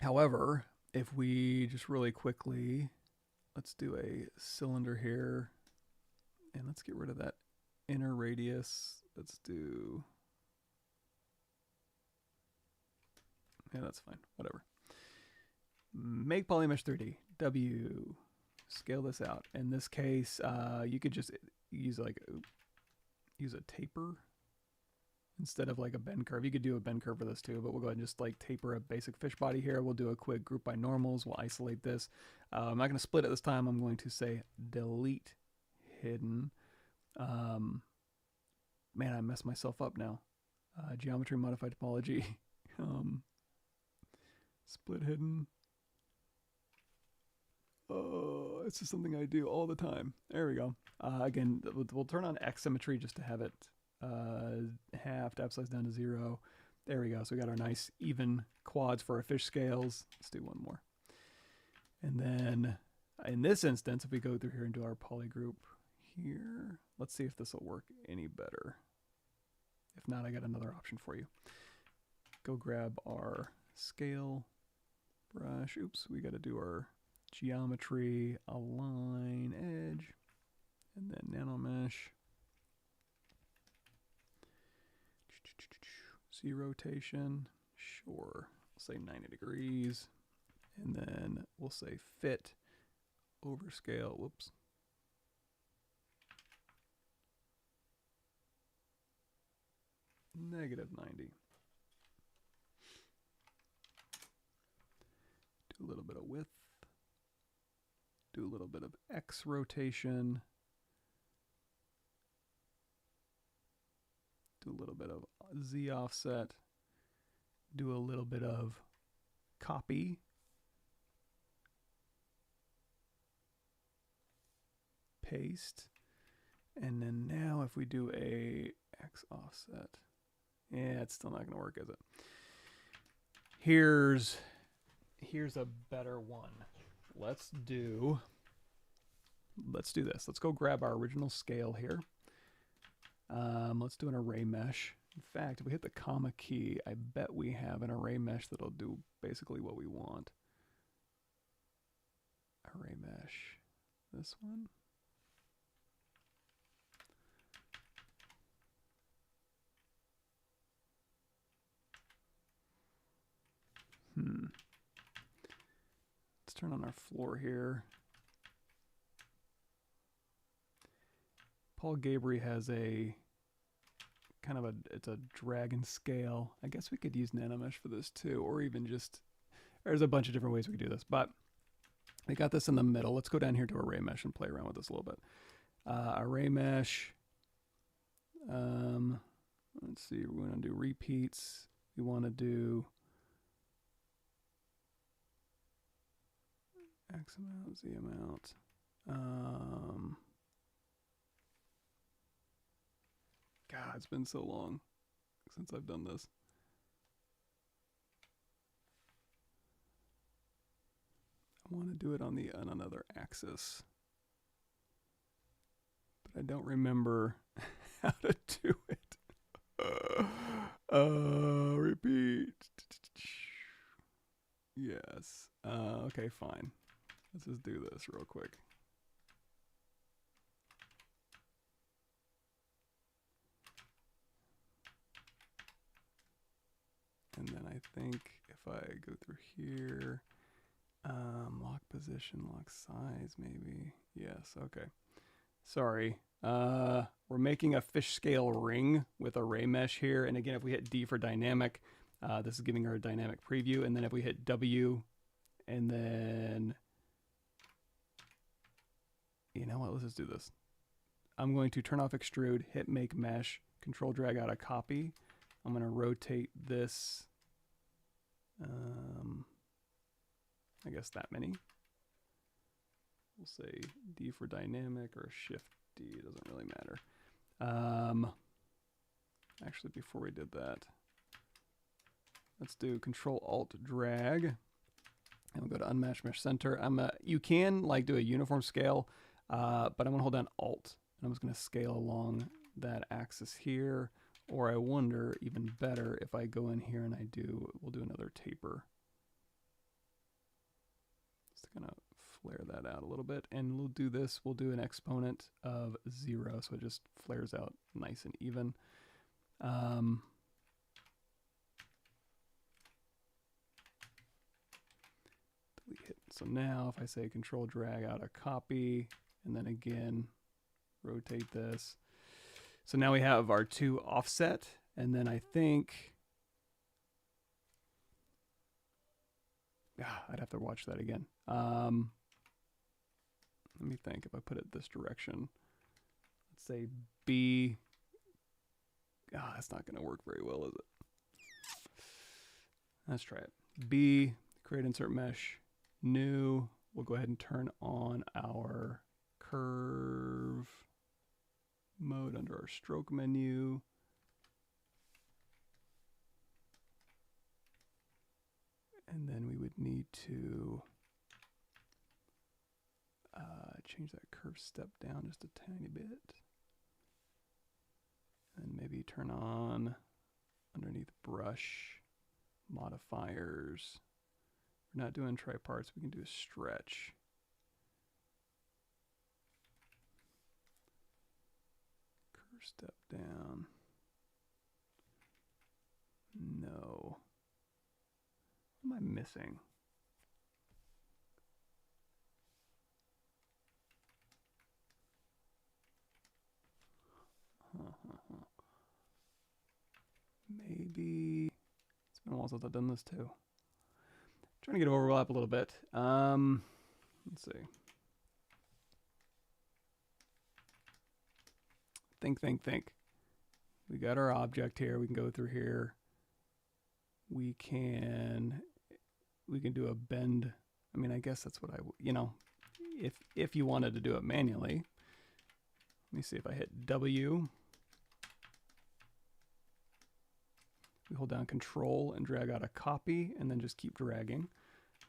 However, if we just really quickly, let's do a cylinder here, and let's get rid of that inner radius. Let's do, yeah, that's fine, whatever. Make polymesh 3D, W, scale this out. In this case, you could just use like, use a taper instead of like a bend curve. You could do a bend curve for this too, but we'll go ahead and just like taper a basic fish body here. We'll do a quick group by normals. We'll isolate this. I'm not going to split it this time. I'm going to say delete hidden. Man, I messed myself up now. Geometry modified topology. Split hidden. Oh, it's just something I do all the time. There we go. Again, we'll turn on X symmetry just to have it half, depth size down to 0. There we go. So we got our nice even quads for our fish scales. Let's do one more. And then in this instance, if we go through here and do our polygroup here, let's see if this will work any better. If not, I got another option for you. Go grab our scale brush. Oops, we got to do our geometry, align edge, and then Nanomesh. Z rotation, sure, we'll say 90 degrees, and then we'll say fit, overscale, whoops. -90. Do a little bit of width, do a little bit of X rotation, do a little bit of Z offset, do a little bit of copy, paste, and then now if we do a X offset, yeah, it's still not going to work, is it? Here's a better one. Let's do this. Let's go grab our original scale here. Let's do an array mesh. In fact, if we hit the comma key, I bet we have an array mesh that'll do basically what we want. Array mesh. This one. Let's turn on our floor here. Paul Gabry has a kind of it's a dragon scale. I guess we could use Nanomesh for this too, or even just, there's a bunch of different ways we could do this, but we got this in the middle. Let's go down here to array mesh and play around with this a little bit. Array mesh, Let's see, we want to do repeats. We want to do X amount, Z amount. God, it's been so long since I've done this. I want to do it on another axis, but I don't remember how to do it. Repeat. Yes. Okay, fine. Let's just do this real quick. And then I think if I go through here, lock position, lock size, maybe. Yes, okay. Sorry. We're making a fish scale ring with array mesh here. And again, if we hit D for dynamic, this is giving her a dynamic preview. And then if we hit W, and then, you know what, let's just do this. I'm going to turn off extrude, hit make mesh, control drag out a copy. I'm going to rotate this, I guess that many. We'll say D for dynamic or shift D, it doesn't really matter. Actually, before we did that, let's do control alt drag, and we'll go to unmatch mesh center. You can like do a uniform scale, but I'm gonna hold down alt, and I'm just gonna scale along that axis here. Or I wonder, even better, if I go in here and we'll do another taper. Just gonna flare that out a little bit, and we'll do this. We'll do an exponent of 0, so it just flares out nice and even. Delete hit. So now if I say control drag out a copy, and then again, rotate this. So now we have our 2 offset, and then I think, I'd have to watch that again. Let me think if I put it this direction. Let's say B. That's not going to work very well, is it? Let's try it. B, create insert mesh, new. We'll go ahead and turn on our curve mode under our stroke menu. And then we would need to change that curve step down just a tiny bit. And maybe turn on underneath brush modifiers. We're not doing triparts, we can do a stretch. Curve step down. No. What am I missing? Maybe it's been a while since I've done this too. Trying to get overlap a little bit. Let's see. Think. We got our object here. We can go through here. We can do a bend. I mean, I guess that's what if you wanted to do it manually. Let me see if I hit W. We hold down control and drag out a copy and then just keep dragging.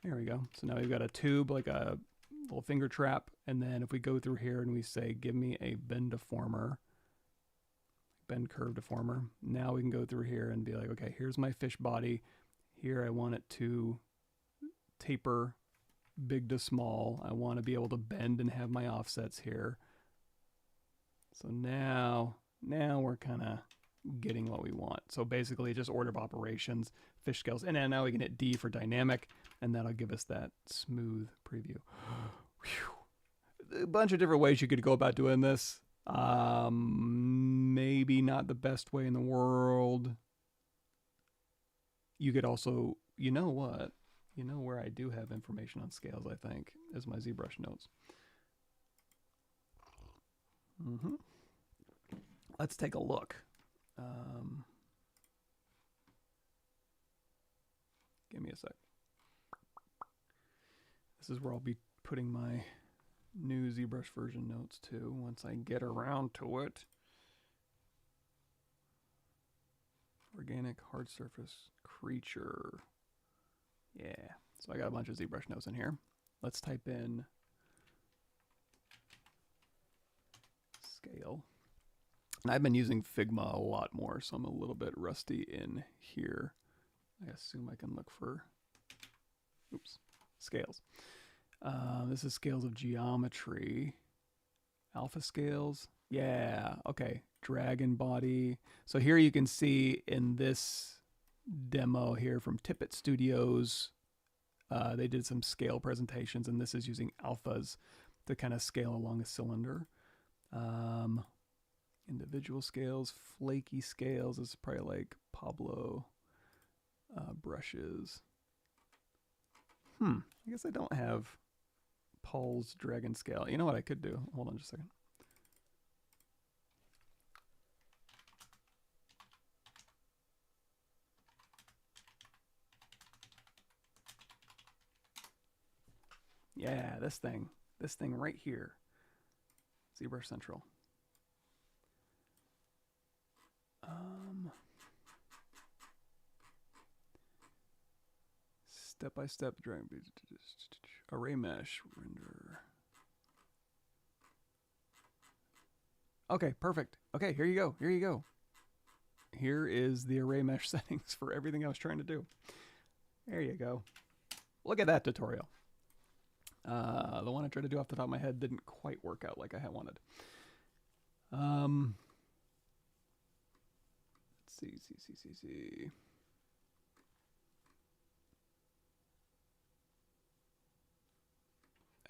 There we go. So now we've got a tube, like a little finger trap. And then if we go through here and we say, give me a bend deformer, bend curve deformer. Now we can go through here and be like, okay, here's my fish body. Here I want it to taper big to small. I want to be able to bend and have my offsets here. So now we're kind of getting what we want. So basically just order of operations, fish scales, and then now we can hit D for dynamic, and that'll give us that smooth preview. A bunch of different ways you could go about doing this. Maybe not the best way in the world. You could also, you know what? You know where I do have information on scales, I think, is my ZBrush notes. let's take a look. Give me a sec. This is where I'll be putting my new ZBrush version notes to once I get around to it. Organic hard surface creature. Yeah. So I got a bunch of ZBrush notes in here. Let's type in scale. And I've been using Figma a lot more, so I'm a little bit rusty in here. I assume I can look for, oops, scales. This is scales of geometry. Alpha scales. Yeah, okay. Dragon body. So here you can see in this demo here from Tippett Studios, they did some scale presentations, and this is using alphas to kind of scale along a cylinder. Individual scales, flaky scales. This is probably like Pablo brushes. I guess I don't have Paul's dragon scale. You know what I could do? Hold on just a second. Yeah, this thing right here. ZBrush Central. Step-by-step drawing. Array mesh render. Okay, perfect. Okay, here you go. Here you go. Here is the array mesh settings for everything I was trying to do. There you go. Look at that tutorial. The one I tried to do off the top of my head didn't quite work out like I had wanted. Let's see.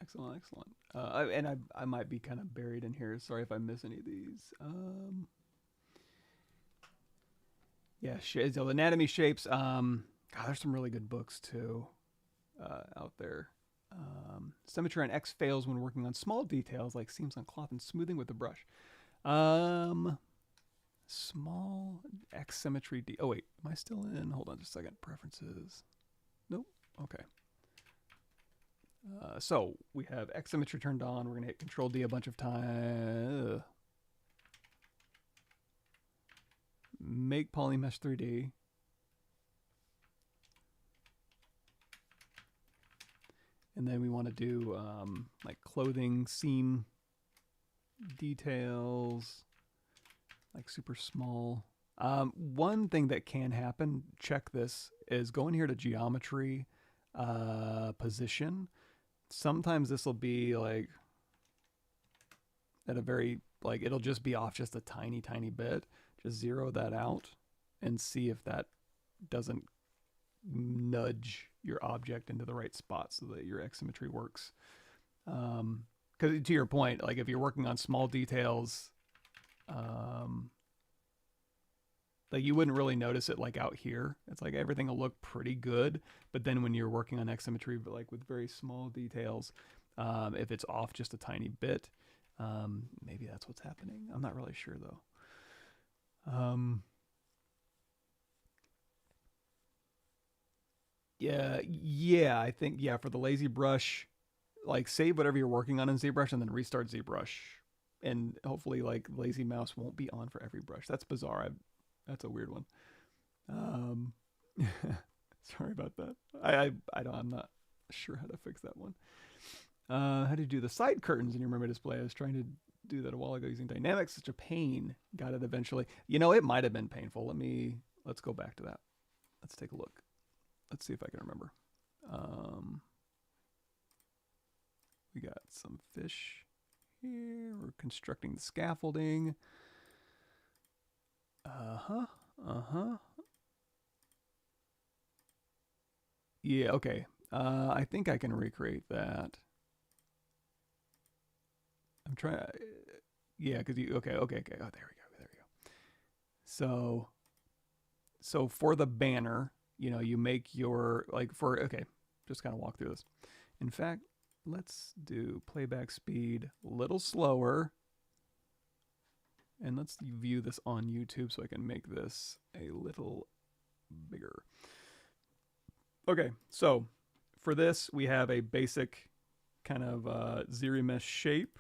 Excellent. I might be kind of buried in here. Sorry if I miss any of these. Yeah, so the anatomy shapes. God, there's some really good books too out there. Symmetry on X fails when working on small details like seams on cloth and smoothing with the brush. Small X symmetry. Oh wait, am I still in? Hold on just a second. Preferences. Nope. Okay. So we have X symmetry turned on. We're gonna hit Control D a bunch of times. Make Polymesh 3D. And then we want to do like clothing seam details, like super small. One thing that can happen, check this, is go in here to geometry, position. Sometimes this will be like at a very, like it'll just be off just a tiny bit. Just zero that out and see if that doesn't nudge your object into the right spot so that your X symmetry works. Because to your point, like if you're working on small details, like you wouldn't really notice it like out here. It's like everything will look pretty good, but then when you're working on X symmetry, but like with very small details, if it's off just a tiny bit, maybe that's what's happening. I'm not really sure though. Yeah, I think, yeah, for the lazy brush, like save whatever you're working on in ZBrush and then restart ZBrush. And hopefully like lazy mouse won't be on for every brush. That's bizarre. That's a weird one. Sorry about that. I'm not sure how to fix that one. How do you do the side curtains in your memory display? I was trying to do that a while ago using Dynamesh. Such a pain. Got it eventually. You know, it might have been painful. Let's go back to that. Let's take a look. Let's see if I can remember. We got some fish here. We're constructing the scaffolding. Yeah, okay. I think I can recreate that. I'm trying. Yeah, because okay. Oh, there we go. So for the banner, you know, you make your just kind of walk through this. In fact, let's do playback speed a little slower. And let's view this on YouTube so I can make this a little bigger. Okay, so for this, we have a basic kind of ZBrush shape.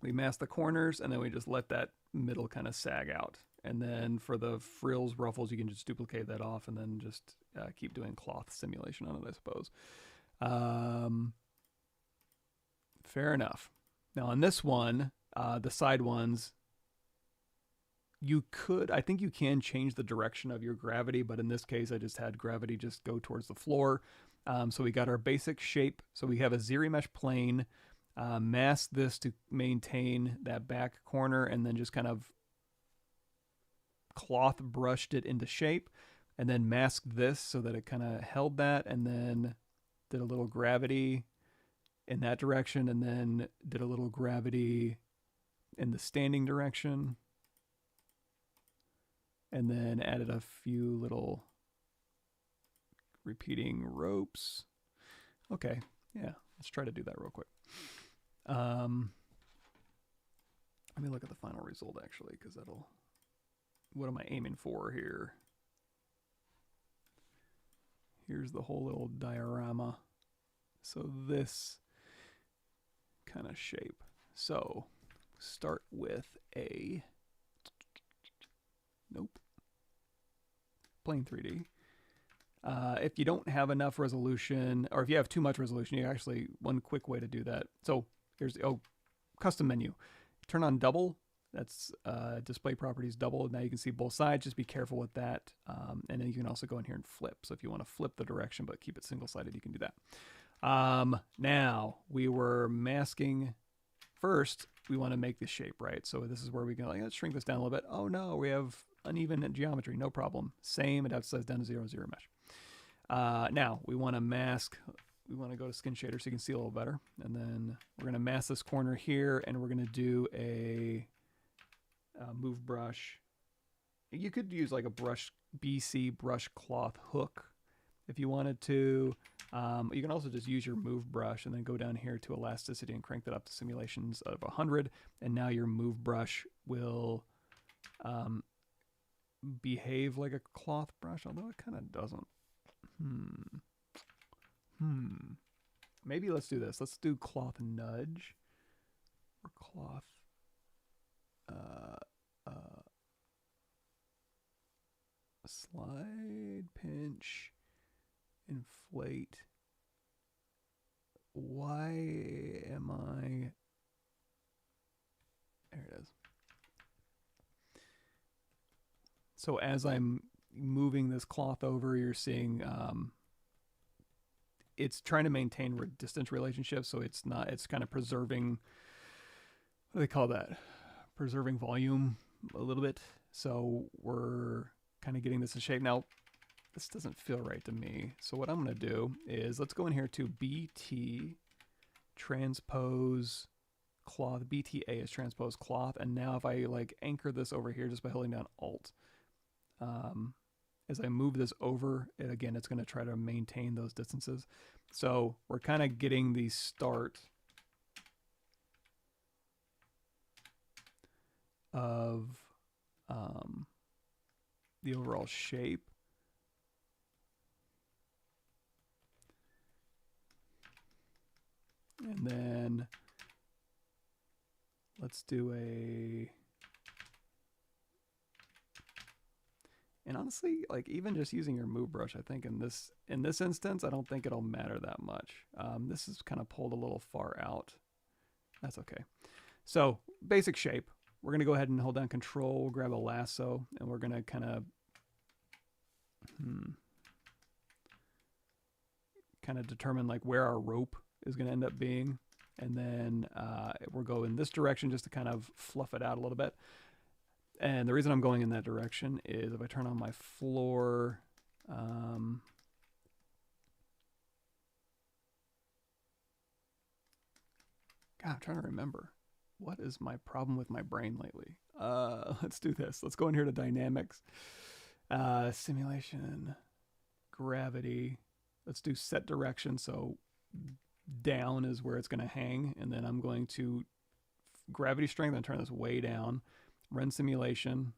We mask the corners, and then we just let that middle kind of sag out. And then for the frills, ruffles, you can just duplicate that off and then just keep doing cloth simulation on it, I suppose. Fair enough. Now on this one, the side ones, I think you can change the direction of your gravity, but in this case, I just had gravity just go towards the floor. So we got our basic shape. So we have a ZBrush plane, mask this to maintain that back corner, and then just kind of cloth brushed it into shape, and then masked this so that it kind of held that, and then did a little gravity in that direction, and then did a little gravity in the standing direction, and then added a few little repeating ropes. Okay, yeah, let's try to do that real quick. Let me look at the final result actually, because that'll, what am I aiming for here? Here's the whole little diorama. So this kind of shape. So start with a, nope, plain 3D. If you don't have enough resolution, or if you have too much resolution, you actually, one quick way to do that. So here's, custom menu. Turn on double. That's display properties double. Now you can see both sides. Just be careful with that. And then you can also go in here and flip. So if you want to flip the direction but keep it single-sided, you can do that. Now we were masking. First, we want to make this shape, right? So this is where we can, like, let's shrink this down a little bit. Oh no, we have uneven geometry. No problem. Same. It size down to 0, ZBrush. Now we want to mask. We want to go to skin shader so you can see a little better. And then we're going to mask this corner here, and we're going to do a move brush. You could use like a brush, BC brush cloth hook if you wanted to. You can also just use your move brush and then go down here to elasticity and crank that up to simulations of 100. And now your move brush will behave like a cloth brush, although it kind of doesn't. Maybe let's do this. Let's do cloth nudge or cloth. Slide, pinch, inflate. Why am I? There it is. So as I'm moving this cloth over, you're seeing it's trying to maintain distance relationships, so it's not, it's kind of preserving, what do they call that? Preserving volume a little bit. So we're kind of getting this in shape. Now, this doesn't feel right to me. So what I'm going to do is, let's go in here to BT, transpose cloth. BTA is transpose cloth. And now if I like anchor this over here just by holding down Alt, as I move this over, again, it's going to try to maintain those distances. So we're kind of getting the start of the overall shape. And then let's do a, and honestly, like even just using your move brush, I think in this instance, I don't think it'll matter that much. This is kind of pulled a little far out. That's okay. So basic shape. We're going to go ahead and hold down Control, we'll grab a lasso, and we're going to kind of determine like where our rope is going to end up being. And then we'll go in this direction just to kind of fluff it out a little bit. And the reason I'm going in that direction is if I turn on my floor, God, I'm trying to remember. What is my problem with my brain lately? Let's do this. Let's go in here to dynamics, simulation, gravity. Let's do set direction. So down is where it's going to hang. And then I'm going to gravity strength and turn this way down. Run simulation.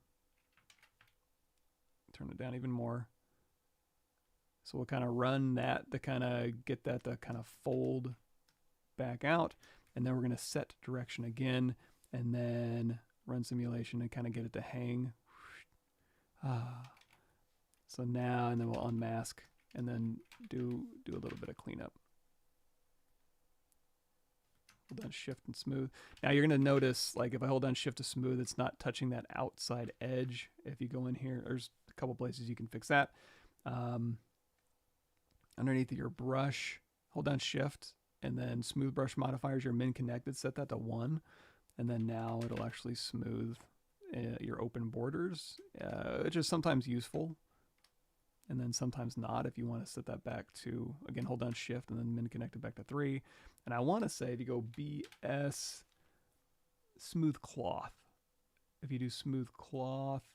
Turn it down even more. So we'll kind of run that to kind of get that to kind of fold back out. And then we're going to set direction again and then run simulation and kind of get it to hang. So now, and then we'll unmask and then do a little bit of cleanup. Hold down shift and smooth. Now you're going to notice, like if I hold down shift to smooth, it's not touching that outside edge. If you go in here, there's a couple places you can fix that. Underneath your brush, hold down shift and then smooth brush modifiers, your min connected, set that to 1. And then now it'll actually smooth your open borders, which is sometimes useful. And then sometimes not if you want to set that back to, again, hold down shift and then min connected back to 3. And I want to say if you go BS smooth cloth, if you do smooth cloth,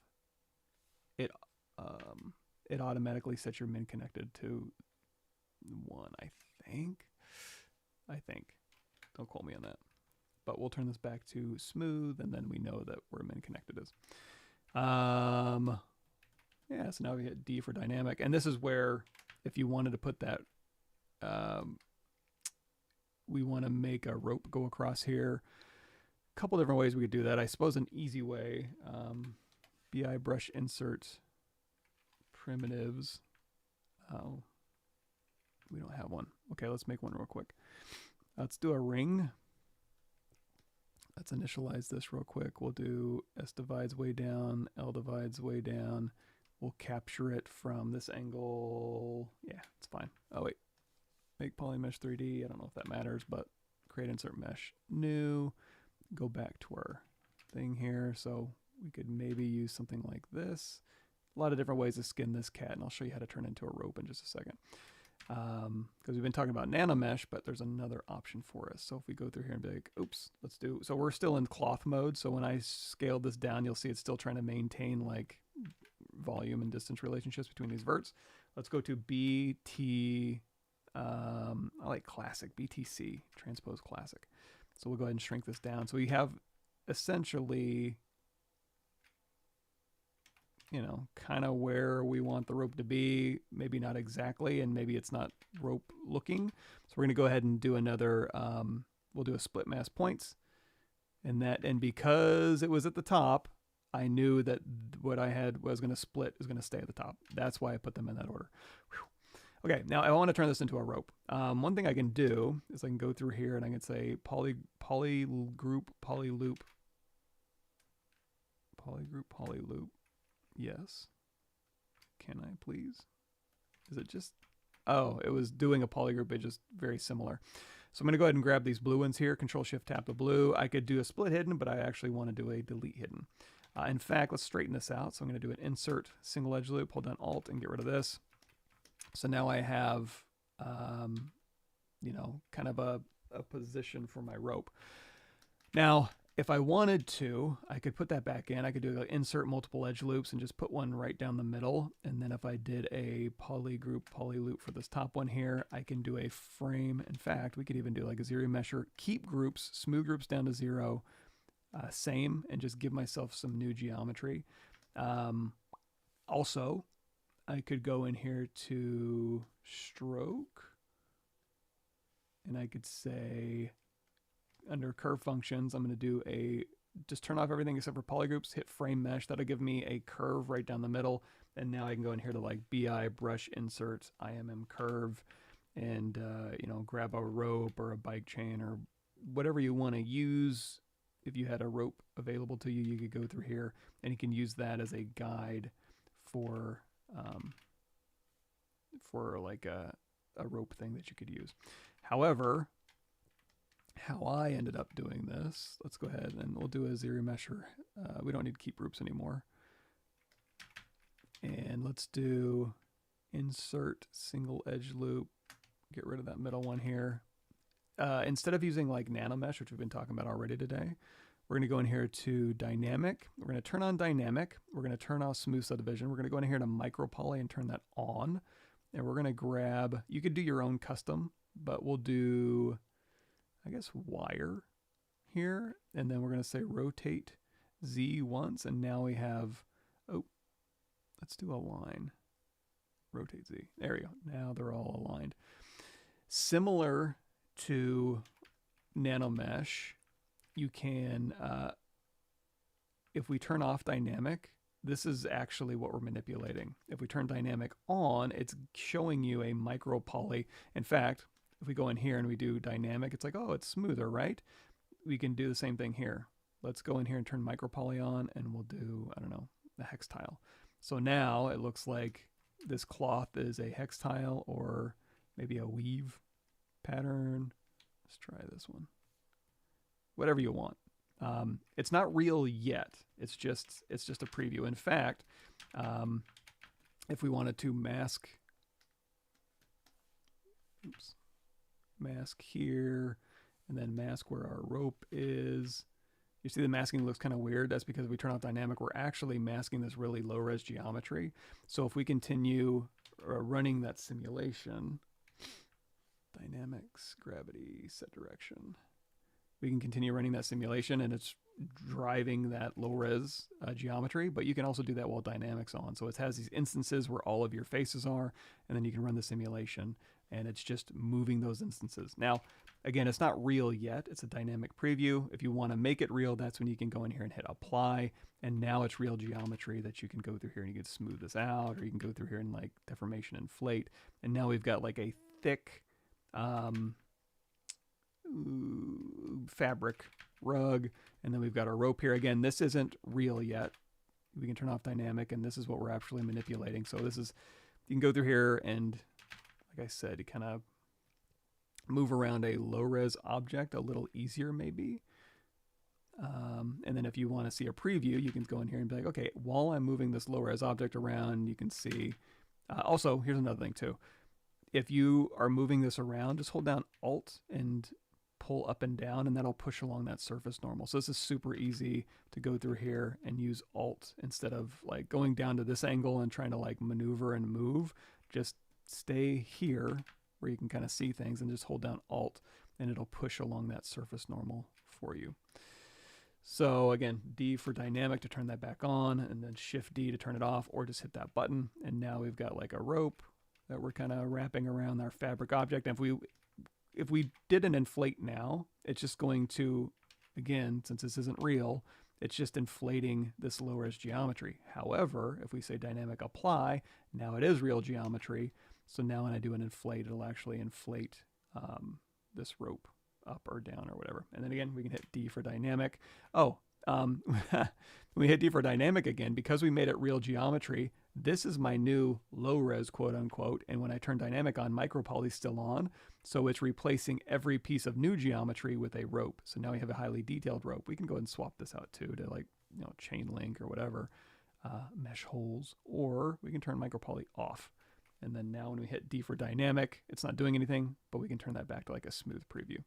it automatically sets your min connected to 1, I think. Don't quote me on that. But we'll turn this back to smooth and then we know that where min connected is. Yeah, so now we hit D for dynamic. And this is where, if you wanted to put that, we want to make a rope go across here. A couple different ways we could do that. I suppose an easy way, BI brush insert primitives. Oh, we don't have one. Okay, let's make one real quick. Let's do a ring. Let's initialize this real quick. We'll do S divides way down, L divides way down. We'll capture it from this angle. Yeah, it's fine. Oh, wait. Make polymesh 3D. I don't know if that matters, but create insert mesh new. Go back to our thing here. So we could maybe use something like this. A lot of different ways to skin this cat, and I'll show you how to turn it into a rope in just a second. Because we've been talking about Nanomesh, but there's another option for us. So if we go through here and be like, oops, let's do, so we're still in cloth mode. So when I scale this down, you'll see it's still trying to maintain like volume and distance relationships between these verts. Let's go to BT, I like classic, BTC, transpose classic. So we'll go ahead and shrink this down. So we have essentially, you know, kind of where we want the rope to be, maybe not exactly, and maybe it's not rope looking. So we're going to go ahead and do another, we'll do a split mass points. And because it was at the top, I knew that what I had was going to split is going to stay at the top. That's why I put them in that order. Whew. Okay, now I want to turn this into a rope. One thing I can do is I can go through here and I can say poly group, poly loop. Yes. Can I please? Is it just, oh, it was doing a polygroup, it's just very similar. So I'm going to go ahead and grab these blue ones here, Control Shift tap the blue. I could do a split hidden, but I actually want to do a delete hidden. In fact, let's straighten this out. So I'm going to do an insert single edge loop, hold down Alt and get rid of this. So now I have, you know, kind of a position for my rope. Now, if I wanted to, I could put that back in. I could do like insert multiple edge loops and just put one right down the middle. And then if I did a poly group, poly loop for this top one here, I can do a frame. In fact, we could even do like a zero mesher, keep groups, smooth groups down to 0, same, and just give myself some new geometry. Also, I could go in here to stroke, and I could say, under curve functions, I'm going to do just turn off everything except for polygroups, hit frame mesh. That'll give me a curve right down the middle. And now I can go in here to like BI brush insert IMM curve and, you know, grab a rope or a bike chain or whatever you want to use. If you had a rope available to you, you could go through here and you can use that as a guide for like a rope thing that you could use. However, how I ended up doing this, let's go ahead and we'll do a zero mesher. We don't need to keep groups anymore. And let's do insert single edge loop, get rid of that middle one here. Instead of using like Nanomesh, which we've been talking about already today, we're going to go in here to dynamic. We're going to turn on dynamic. We're going to turn off smooth subdivision. We're going to go in here to Micropoly and turn that on. And we're going to grab, you could do your own custom, but we'll do, I guess, wire here, and then we're going to say rotate Z once, and now we have, oh, let's do a line. Rotate Z. There we go. Now they're all aligned. Similar to Nanomesh, you can, if we turn off dynamic, this is actually what we're manipulating. If we turn dynamic on, it's showing you a micropoly. In fact, if we go in here and we do dynamic, it's like, oh, it's smoother, right? We can do the same thing here. Let's go in here and turn micropoly on, and we'll do, I don't know, the hex tile. So now it looks like this cloth is a hex tile or maybe a weave pattern. Let's try this one. Whatever you want. It's not real yet. It's just a preview. In fact, if we wanted to mask, mask here, and then mask where our rope is. You see the masking looks kind of weird. That's because if we turn off dynamic, we're actually masking this really low-res geometry. So if we continue running that simulation, dynamics, gravity, set direction, we can continue running that simulation, and it's driving that low-res geometry, but you can also do that while dynamics on. So it has these instances where all of your faces are, and then you can run the simulation, and it's just moving those instances. Now, again, it's not real yet. It's a dynamic preview. If you want to make it real, that's when you can go in here and hit apply, and now it's real geometry that you can go through here and you can smooth this out, or you can go through here and like deformation inflate, and now we've got like a thick fabric rug, and then we've got our rope here. Again, this isn't real yet. We can turn off dynamic, and this is what we're actually manipulating. So this is, you can go through here and, like I said, you kind of move around a low-res object a little easier maybe. And then if you want to see a preview, you can go in here and be like, okay, while I'm moving this low-res object around, you can see. Also, here's another thing too. If you are moving this around, just hold down Alt and pull up and down, and that'll push along that surface normal. So this is super easy to go through here and use Alt instead of like going down to this angle and trying to like maneuver and move. Just stay here where you can kind of see things and just hold down Alt, and it'll push along that surface normal for you. So again, D for dynamic to turn that back on, and then Shift D to turn it off, or just hit that button. And now we've got like a rope that we're kind of wrapping around our fabric object. And if we did an inflate now, it's just going to, again, since this isn't real, it's just inflating this low-res geometry. However, if we say dynamic apply, now it is real geometry. So now when I do an inflate, it'll actually inflate this rope up or down or whatever. And then again, we can hit D for dynamic. Oh, we hit D for dynamic again, because we made it real geometry. This is my new low-res, quote unquote. And when I turn dynamic on, Micropoly's still on. So it's replacing every piece of new geometry with a rope. So now we have a highly detailed rope. We can go ahead and swap this out too to like, you know, chain link or whatever, mesh holes, or we can turn Micropoly off. And then now when we hit D for dynamic, it's not doing anything, but we can turn that back to like a smooth preview.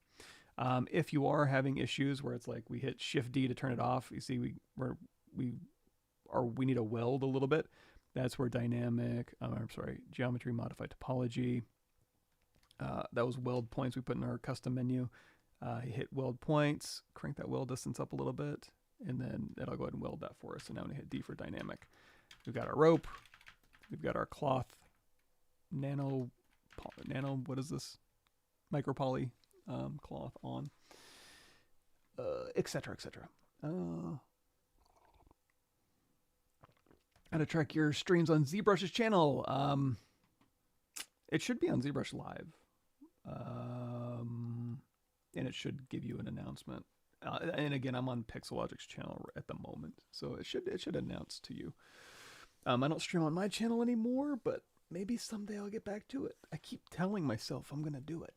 If you are having issues where it's like we hit Shift D to turn it off, you see we need to weld a little bit. That's where geometry modify topology. That was weld points we put in our custom menu. Hit weld points, crank that weld distance up a little bit, and then it'll go ahead and weld that for us. So now when we hit D for dynamic, we've got our rope, we've got our cloth, nano, what is this? Micropoly cloth on, etc., etc. How to track your streams on ZBrush's channel. It should be on ZBrush Live. And it should give you an announcement. And again, I'm on Pixelogic's channel at the moment, so it should announce to you. I don't stream on my channel anymore, but maybe someday I'll get back to it. I keep telling myself I'm gonna do it.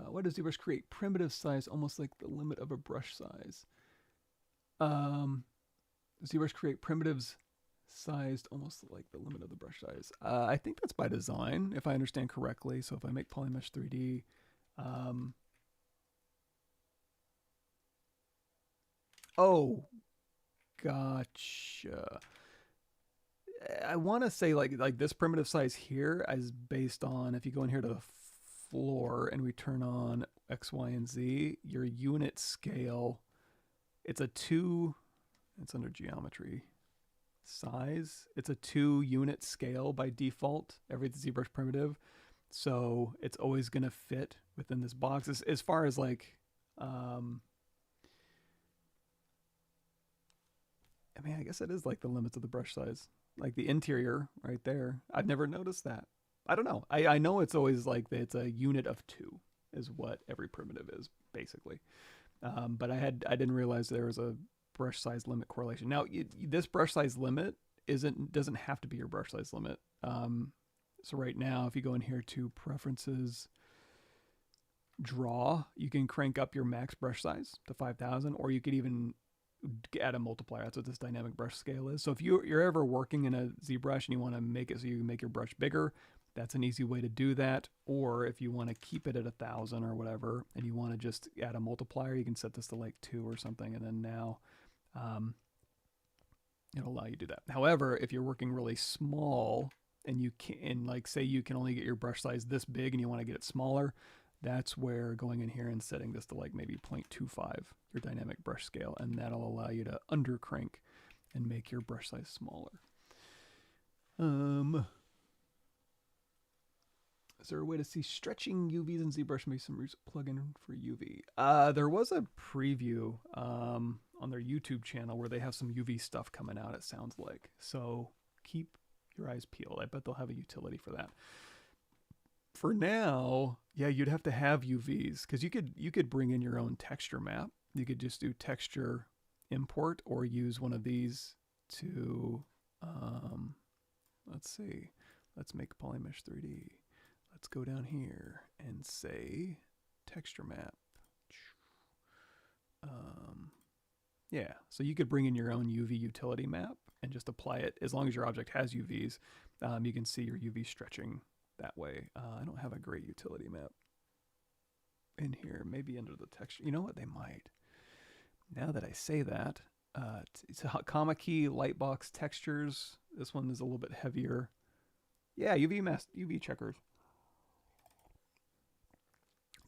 What does ZBrush create? Primitive size, almost like the limit of a brush size. ZBrush create primitives sized almost like the limit of the brush size. I think that's by design, if I understand correctly. So if I make Polymesh 3D, oh, gotcha. I want to say like this primitive size here is based on, if you go in here to the floor and we turn on X, Y, and Z, your unit scale, it's under geometry. Size, it's a 2 unit scale by default, every ZBrush primitive. So it's always going to fit within this box. As far as like, I mean, I guess it is like the limits of the brush size. Like the interior right there. I've never noticed that. I don't know. I know it's always like it's a unit of 2 is what every primitive is, basically. But I didn't realize there was a brush size limit correlation. Now, this brush size limit doesn't have to be your brush size limit. So right now, if you go in here to preferences, draw, you can crank up your max brush size to 5,000, or you could even add a multiplier. That's what this dynamic brush scale is. So if you're ever working in a ZBrush and you want to make it so you can make your brush bigger, that's an easy way to do that. Or if you want to keep it at 1,000 or whatever, and you want to just add a multiplier, you can set this to like 2 or something, and then now it'll allow you to do that. However, if you're working really small and you can, like say you can only get your brush size this big and you want to get it smaller, that's where going in here and setting this to like maybe 0.25, your dynamic brush scale, and that'll allow you to under crank and make your brush size smaller. Is there a way to see stretching UVs in ZBrush? Maybe some plugin for UV. There was a preview on their YouTube channel where they have some UV stuff coming out, it sounds like. So keep your eyes peeled. I bet they'll have a utility for that. For now, yeah, you'd have to have UVs because you could bring in your own texture map. You could just do texture import or use one of these to, let's see, let's make Polymesh 3D. Let's go down here and say texture map. Yeah, so you could bring in your own UV utility map and just apply it. As long as your object has UVs, you can see your UV stretching that way. I don't have a great utility map in here. Maybe under the texture. You know what? They might. Now that I say that, it's a comma key, lightbox textures. This one is a little bit heavier. Yeah, UV checkers.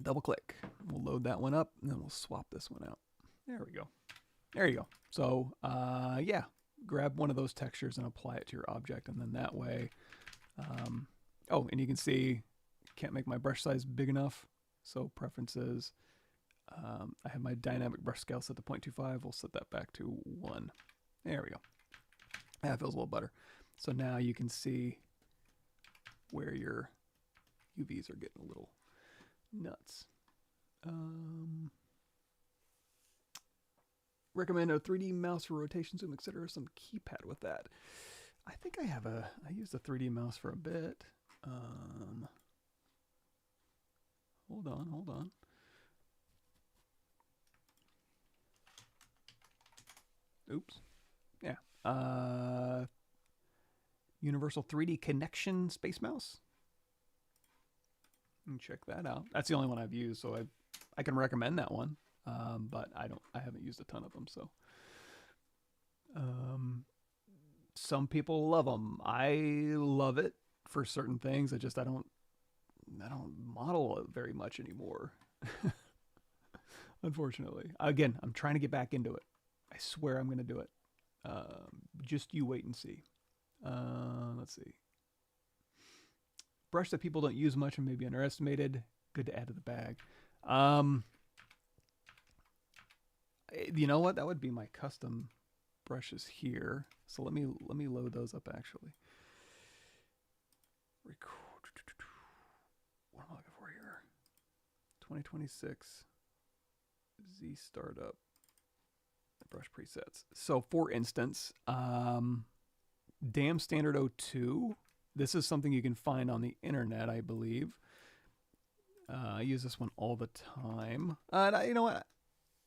Double click. We'll load that one up, and then we'll swap this one out. There we go. There you go. So, yeah, grab one of those textures and apply it to your object, and then that way, oh, and you can see, can't make my brush size big enough. So preferences, I have my dynamic brush scale set to 0.25. We'll set that back to 1. There we go. That feels a little better. So now you can see where your UVs are getting a little nuts. Recommend a 3D mouse for rotation, zoom, etc. Some keypad with that. I think I used a 3D mouse for a bit. Hold on. Oops. Yeah. Universal 3D connection space mouse. You can check that out. That's the only one I've used, so I can recommend that one. But I haven't used a ton of them, so. Some people love them. I love it for certain things. I don't model it very much anymore. Unfortunately. Again, I'm trying to get back into it. I swear I'm going to do it. Just you wait and see. Let's see. Brush that people don't use much and maybe underestimated. Good to add to the bag. You know what? That would be my custom brushes here. So let me load those up actually. What am I looking for here? 2026 Z startup brush presets. So for instance, Damn Standard 02. This is something you can find on the internet, I believe. I use this one all the time. And you know what?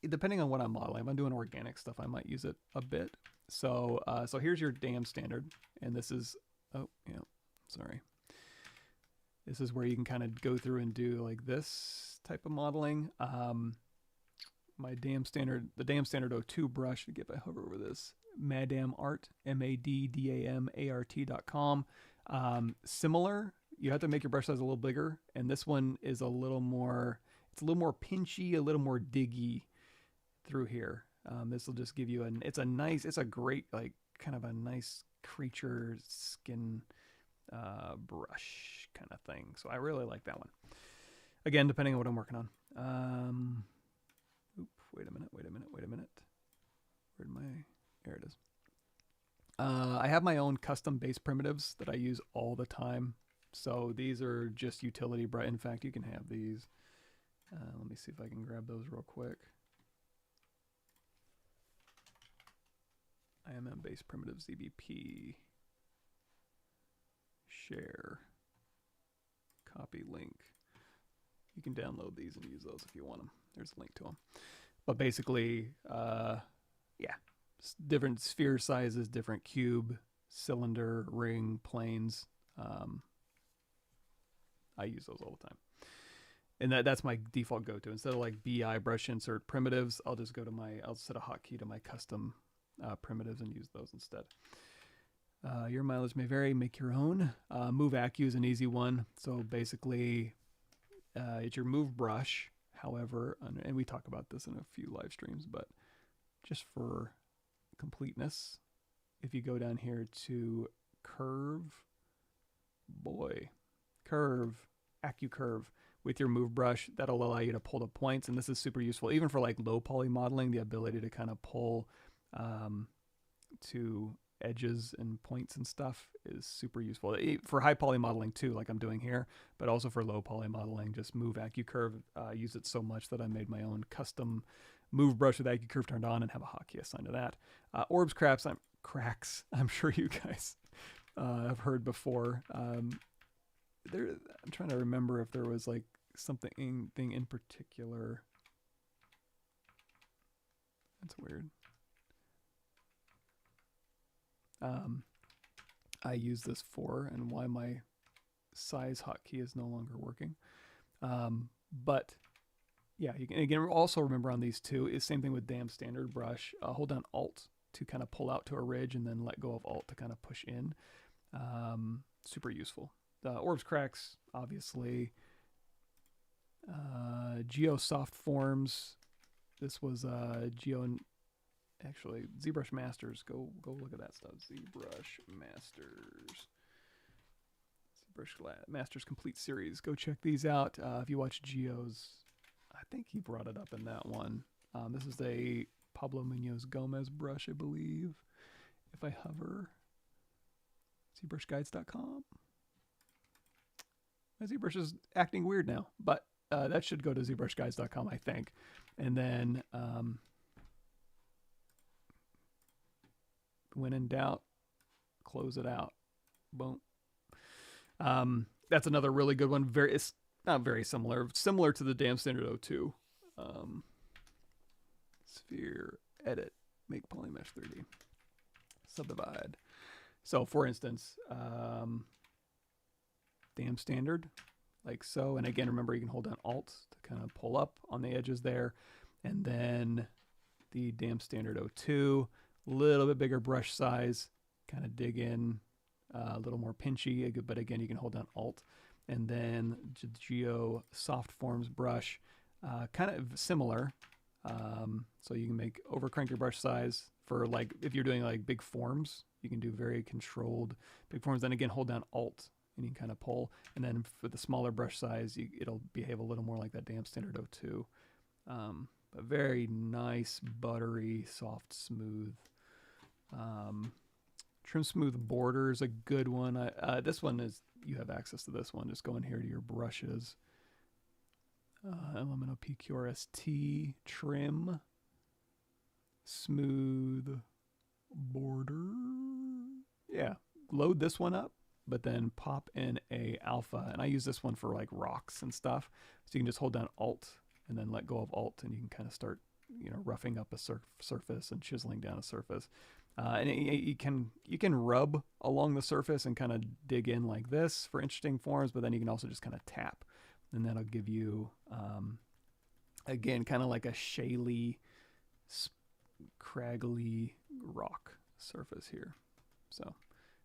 Depending on what I'm modeling, if I'm doing organic stuff, I might use it a bit. So, so here's your Damn Standard, and this is, oh yeah, sorry. This is where you can kind of go through and do like this type of modeling. My Damn Standard, the Damn Standard 02 brush, if I hover over this, Madam Art, MADDAMART.com. Similar, you have to make your brush size a little bigger, and this one is a little more, it's a little more pinchy, a little more diggy through here. This will just give you it's a great, like, kind of a nice creature skin brush kind of thing. So I really like that one. Again, depending on what I'm working on. Wait a minute. Where'd my, there it is. I have my own custom base primitives that I use all the time. So these are just utility brush. In fact, you can have these. Let me see if I can grab those real quick. IMM base primitive ZBP. Share. Copy link. You can download these and use those if you want them. There's a link to them. But basically, yeah, different sphere sizes, different cube, cylinder, ring, planes. I use those all the time. And that's my default go-to. Instead of like BI brush insert primitives, I'll just go to I'll set a hotkey to my custom primitives and use those instead. Your mileage may vary, make your own. Move Acu is an easy one. So basically, it's your move brush. However, and we talk about this in a few live streams, but just for completeness, if you go down here to curve, Acu curve with your move brush, that'll allow you to pull the points. And this is super useful, even for like low poly modeling, the ability to kind of pull to edges and points and stuff is super useful. For high poly modeling too, like I'm doing here, but also for low poly modeling, just move Acu curve. Use it so much that I made my own custom move brush with Acu curve turned on and have a hotkey assigned to that. Orbs cracks. I'm sure you guys have heard before. I'm trying to remember if there was like something in particular. That's weird. I use this for and why my size hotkey is no longer working. But yeah, you can again also remember on these two is same thing with damn standard brush. Hold down Alt to kind of pull out to a ridge and then let go of Alt to kind of push in. Super useful. The orbs cracks, obviously. Geosoft forms. This was actually ZBrush Masters. Go look at that stuff. ZBrush Masters. ZBrush Masters Complete Series. Go check these out. If you watch Geo's, I think he brought it up in that one. This is a Pablo Munoz Gomez brush, I believe. If I hover, ZBrushGuides.com. My ZBrush is acting weird now, but that should go to ZBrushGuides.com, I think. And then when in doubt, close it out. Boom. That's another really good one. It's not very similar to the damn standard 02. Sphere, edit, make polymesh 3D, subdivide. So for instance, damn standard, like so. And again, remember you can hold down Alt to kind of pull up on the edges there. And then the damn standard 02, little bit bigger brush size, kind of dig in, a little more pinchy, but again, you can hold down Alt. And then Geosoft forms brush, kind of similar. So you can overcrank your brush size for like, if you're doing like big forms, you can do very controlled big forms. Then again, hold down Alt and you can kind of pull. And then for the smaller brush size, it'll behave a little more like that damn standard 02. But very nice, buttery, soft, smooth. Trim smooth border is a good one. This one is, you have access to this one. Just go in here to your brushes. Elemental PQRST, trim, smooth border. Yeah, load this one up, but then pop in a alpha. And I use this one for like rocks and stuff. So you can just hold down Alt and then let go of Alt and you can kind of start, roughing up a surface and chiseling down a surface. And you can rub along the surface and kind of dig in like this for interesting forms, but then you can also just kind of tap. And that'll give you, again, kind of like a shaly, craggly rock surface here. So,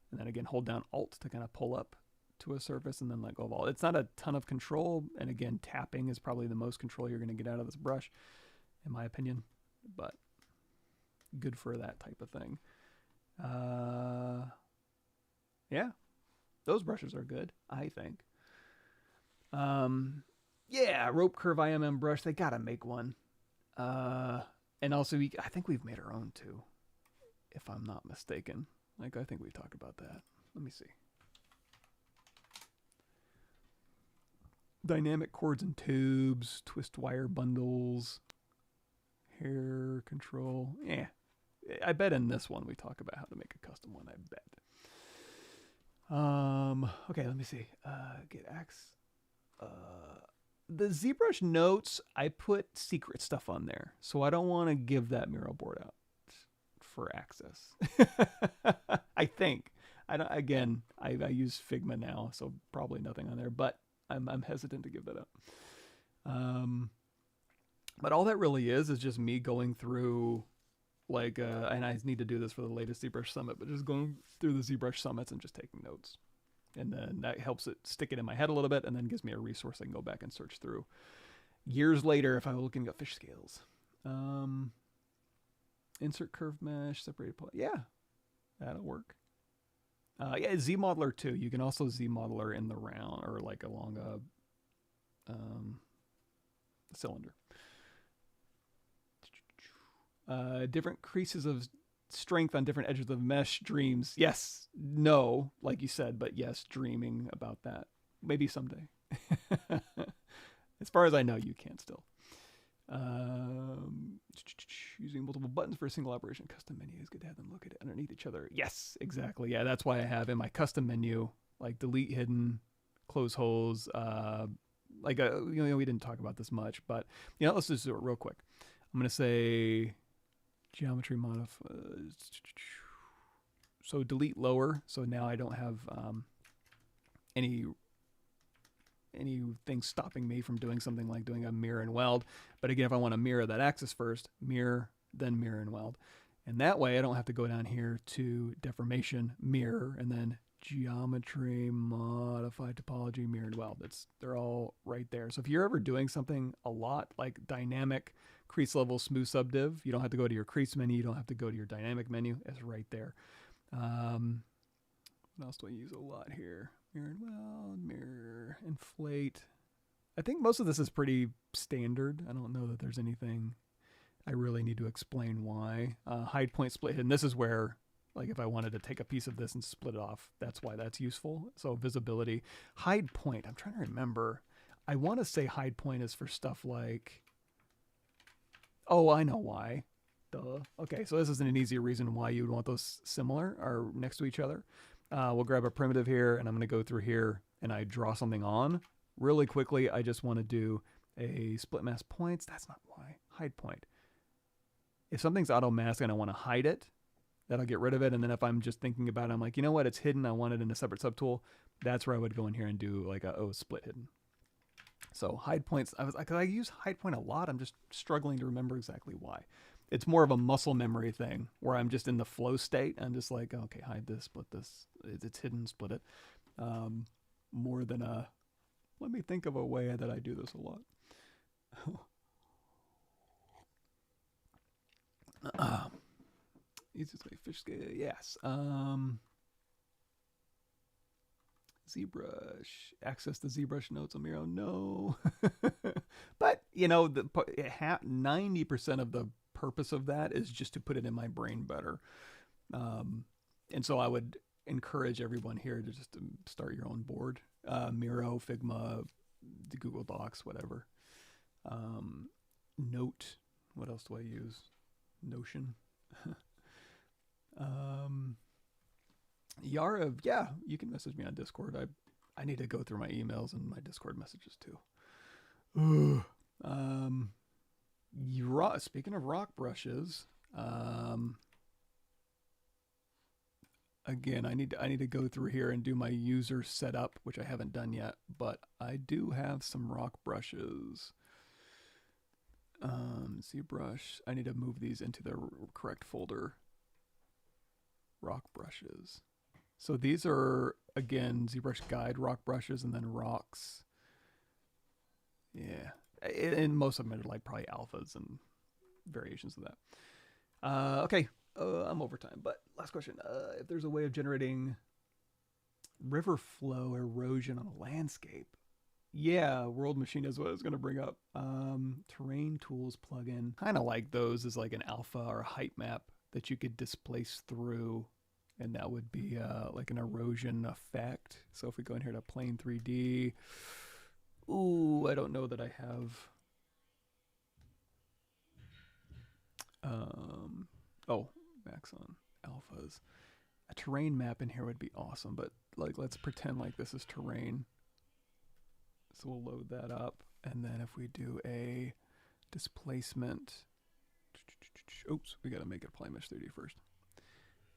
and then again, hold down Alt to kind of pull up to a surface and then let go of all. It's not a ton of control, and again, tapping is probably the most control you're going to get out of this brush, in my opinion, but good for that type of thing. Yeah, those brushes are good, I think. Yeah, rope curve IMM brush, they gotta make one. And also, I think we've made our own too, if I'm not mistaken. Like, I think we talked about that. Let me see. Dynamic cords and tubes, twist wire bundles, hair control. Yeah, I bet in this one we talk about how to make a custom one. I bet. Okay, let me see. Get axe. The ZBrush notes, I put secret stuff on there, so I don't want to give that mural board out for access. I think. I don't. Again, I use Figma now, so probably nothing on there, but I'm hesitant to give that up. But all that really is just me going through, like, and I need to do this for the latest ZBrush Summit, but just going through the ZBrush Summits and just taking notes. And then that helps it stick it in my head a little bit, and then gives me a resource I can go back and search through years later if I'm looking at fish scales. Insert curve mesh, separated point. Yeah, that'll work. Yeah, Zmodeler too. You can also Zmodeler in the round, or like along a cylinder. Different creases of strength on different edges of mesh. Dreams. Yes. No, like you said, but yes, dreaming about that. Maybe someday. As far as I know, you can still. Using multiple buttons for a single operation. Custom menu is good to have them look at it underneath each other. Yes, exactly. Yeah, that's why I have in my custom menu, like delete hidden, close holes. We didn't talk about this much, but let's just do it real quick. I'm going to say geometry modify. So delete lower. So now I don't have anything stopping me from doing something like doing a mirror and weld. But again, if I want to mirror that axis first, mirror, then mirror and weld. And that way I don't have to go down here to deformation, mirror, and then geometry, modify, topology, mirror, and weld. They're all right there. So if you're ever doing something a lot like dynamic crease level smooth subdiv, you don't have to go to your crease menu. You don't have to go to your dynamic menu. It's right there. What else do I use a lot here? Mirror and weld, mirror, inflate. I think most of this is pretty standard. I don't know that there's anything I really need to explain why. Hide point, split hidden. This is where, like, if I wanted to take a piece of this and split it off, that's why that's useful. So visibility. Hide point. I'm trying to remember. I want to say hide point is for stuff like... Oh, I know why. Duh. Okay, so this isn't an easy reason why you would want those similar or next to each other. We'll grab a primitive here, and I'm going to go through here, and I draw something on. Really quickly, I just want to do a split mask points. That's not why. Hide point. If something's auto mask and I want to hide it, that'll get rid of it. And then if I'm just thinking about it, I'm like, you know what? It's hidden. I want it in a separate subtool. That's where I would go in here and do like split hidden. So hide points, because I use hide point a lot. I'm just struggling to remember exactly why. It's more of a muscle memory thing where I'm just in the flow state. I'm just like, okay, hide this, split this. It's hidden, split it. More than let me think of a way that I do this a lot. Easiest way, fish scale, yes. ZBrush, access the ZBrush notes on Miro, no. But, 90% of the purpose of that is just to put it in my brain better. And so I would encourage everyone here to just start your own board. Miro, Figma, the Google Docs, whatever. Note, what else do I use? Notion. Yara, yeah, you can message me on Discord. I need to go through my emails and my Discord messages too. Speaking of rock brushes, again, I need to go through here and do my user setup, which I haven't done yet, but I do have some rock brushes. ZBrush, I need to move these into the correct folder. Rock brushes. So these are, again, ZBrush guide rock brushes and then rocks. Yeah. And most of them are like probably alphas and variations of that. Okay. I'm over time, but last question. If there's a way of generating river flow erosion on a landscape. Yeah, World Machine is what I was going to bring up. Terrain Tools plugin. Kind of like those as like an alpha or a height map that you could displace through, and that would be like an erosion effect. So if we go in here to Plane 3D, ooh, I don't know that I have. Oh, Maxon alphas. A terrain map in here would be awesome, but like let's pretend like this is terrain. So we'll load that up, and then if we do a displacement, oops, we got to make it apply mesh 3D first,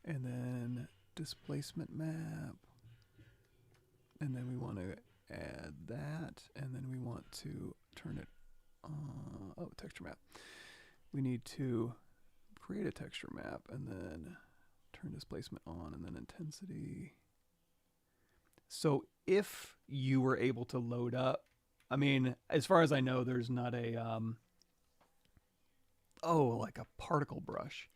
and then displacement map, and then we want to add that, and then we want to turn it on. Oh, texture map. We need to create a texture map, and then turn displacement on, and then intensity. So if you were able to load up, I mean, as far as I know, there's not a, like a particle brush.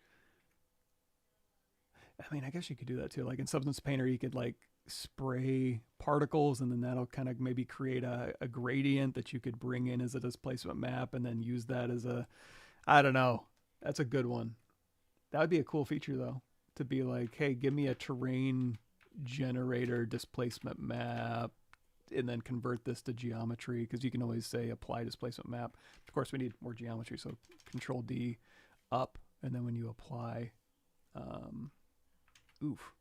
I mean, I guess you could do that too. Like in Substance Painter, you could like spray particles, and then that'll kind of maybe create a gradient that you could bring in as a displacement map, and then use that as a, I don't know. That's a good one. That would be a cool feature though, to be like, hey, give me a terrain generator displacement map, and then convert this to geometry, because you can always say apply displacement map. Of course, we need more geometry, so Control D up, and then when you apply, oof.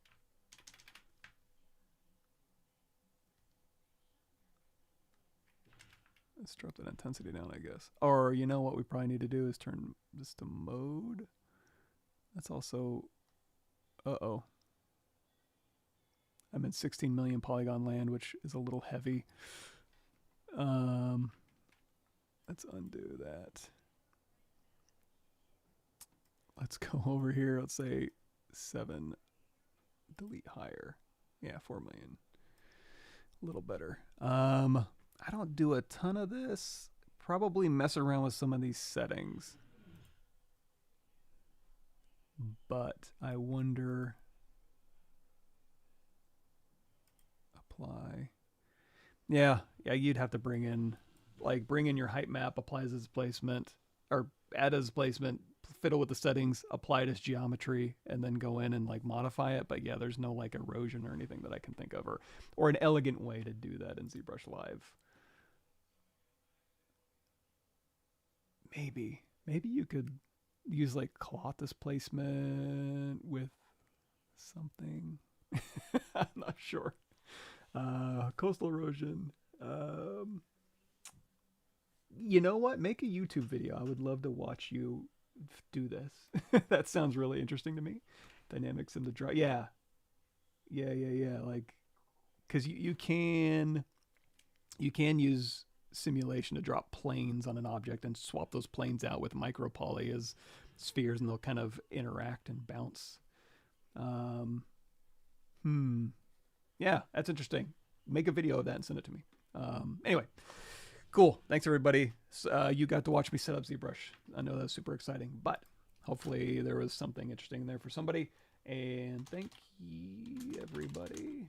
Let's drop that intensity down, I guess. Or you know what we probably need to do is turn this to mode. That's also, uh-oh. I'm in 16 million polygon land, which is a little heavy. Let's undo that. Let's go over here. Let's say 7, delete higher. Yeah, 4 million. A little better. I don't do a ton of this. Probably mess around with some of these settings. But I wonder... Apply. Yeah, you'd have to bring in your height map, apply as displacement, or add as displacement, fiddle with the settings, apply it as geometry, and then go in and like modify it. But yeah, there's no like erosion or anything that I can think of, or an elegant way to do that in ZBrush Live. Maybe you could use like cloth displacement with something. I'm not sure. Coastal erosion. You know what? Make a YouTube video. I would love to watch you do this. That sounds really interesting to me. Dynamics in the draw. Yeah. Like, because you can use simulation to drop planes on an object and swap those planes out with Micropoly as spheres, and they'll kind of interact and bounce. Yeah, that's interesting. Make a video of that and send it to me. Anyway, cool. Thanks, everybody. You got to watch me set up ZBrush. I know that's super exciting, but hopefully there was something interesting there for somebody. And thank you, everybody.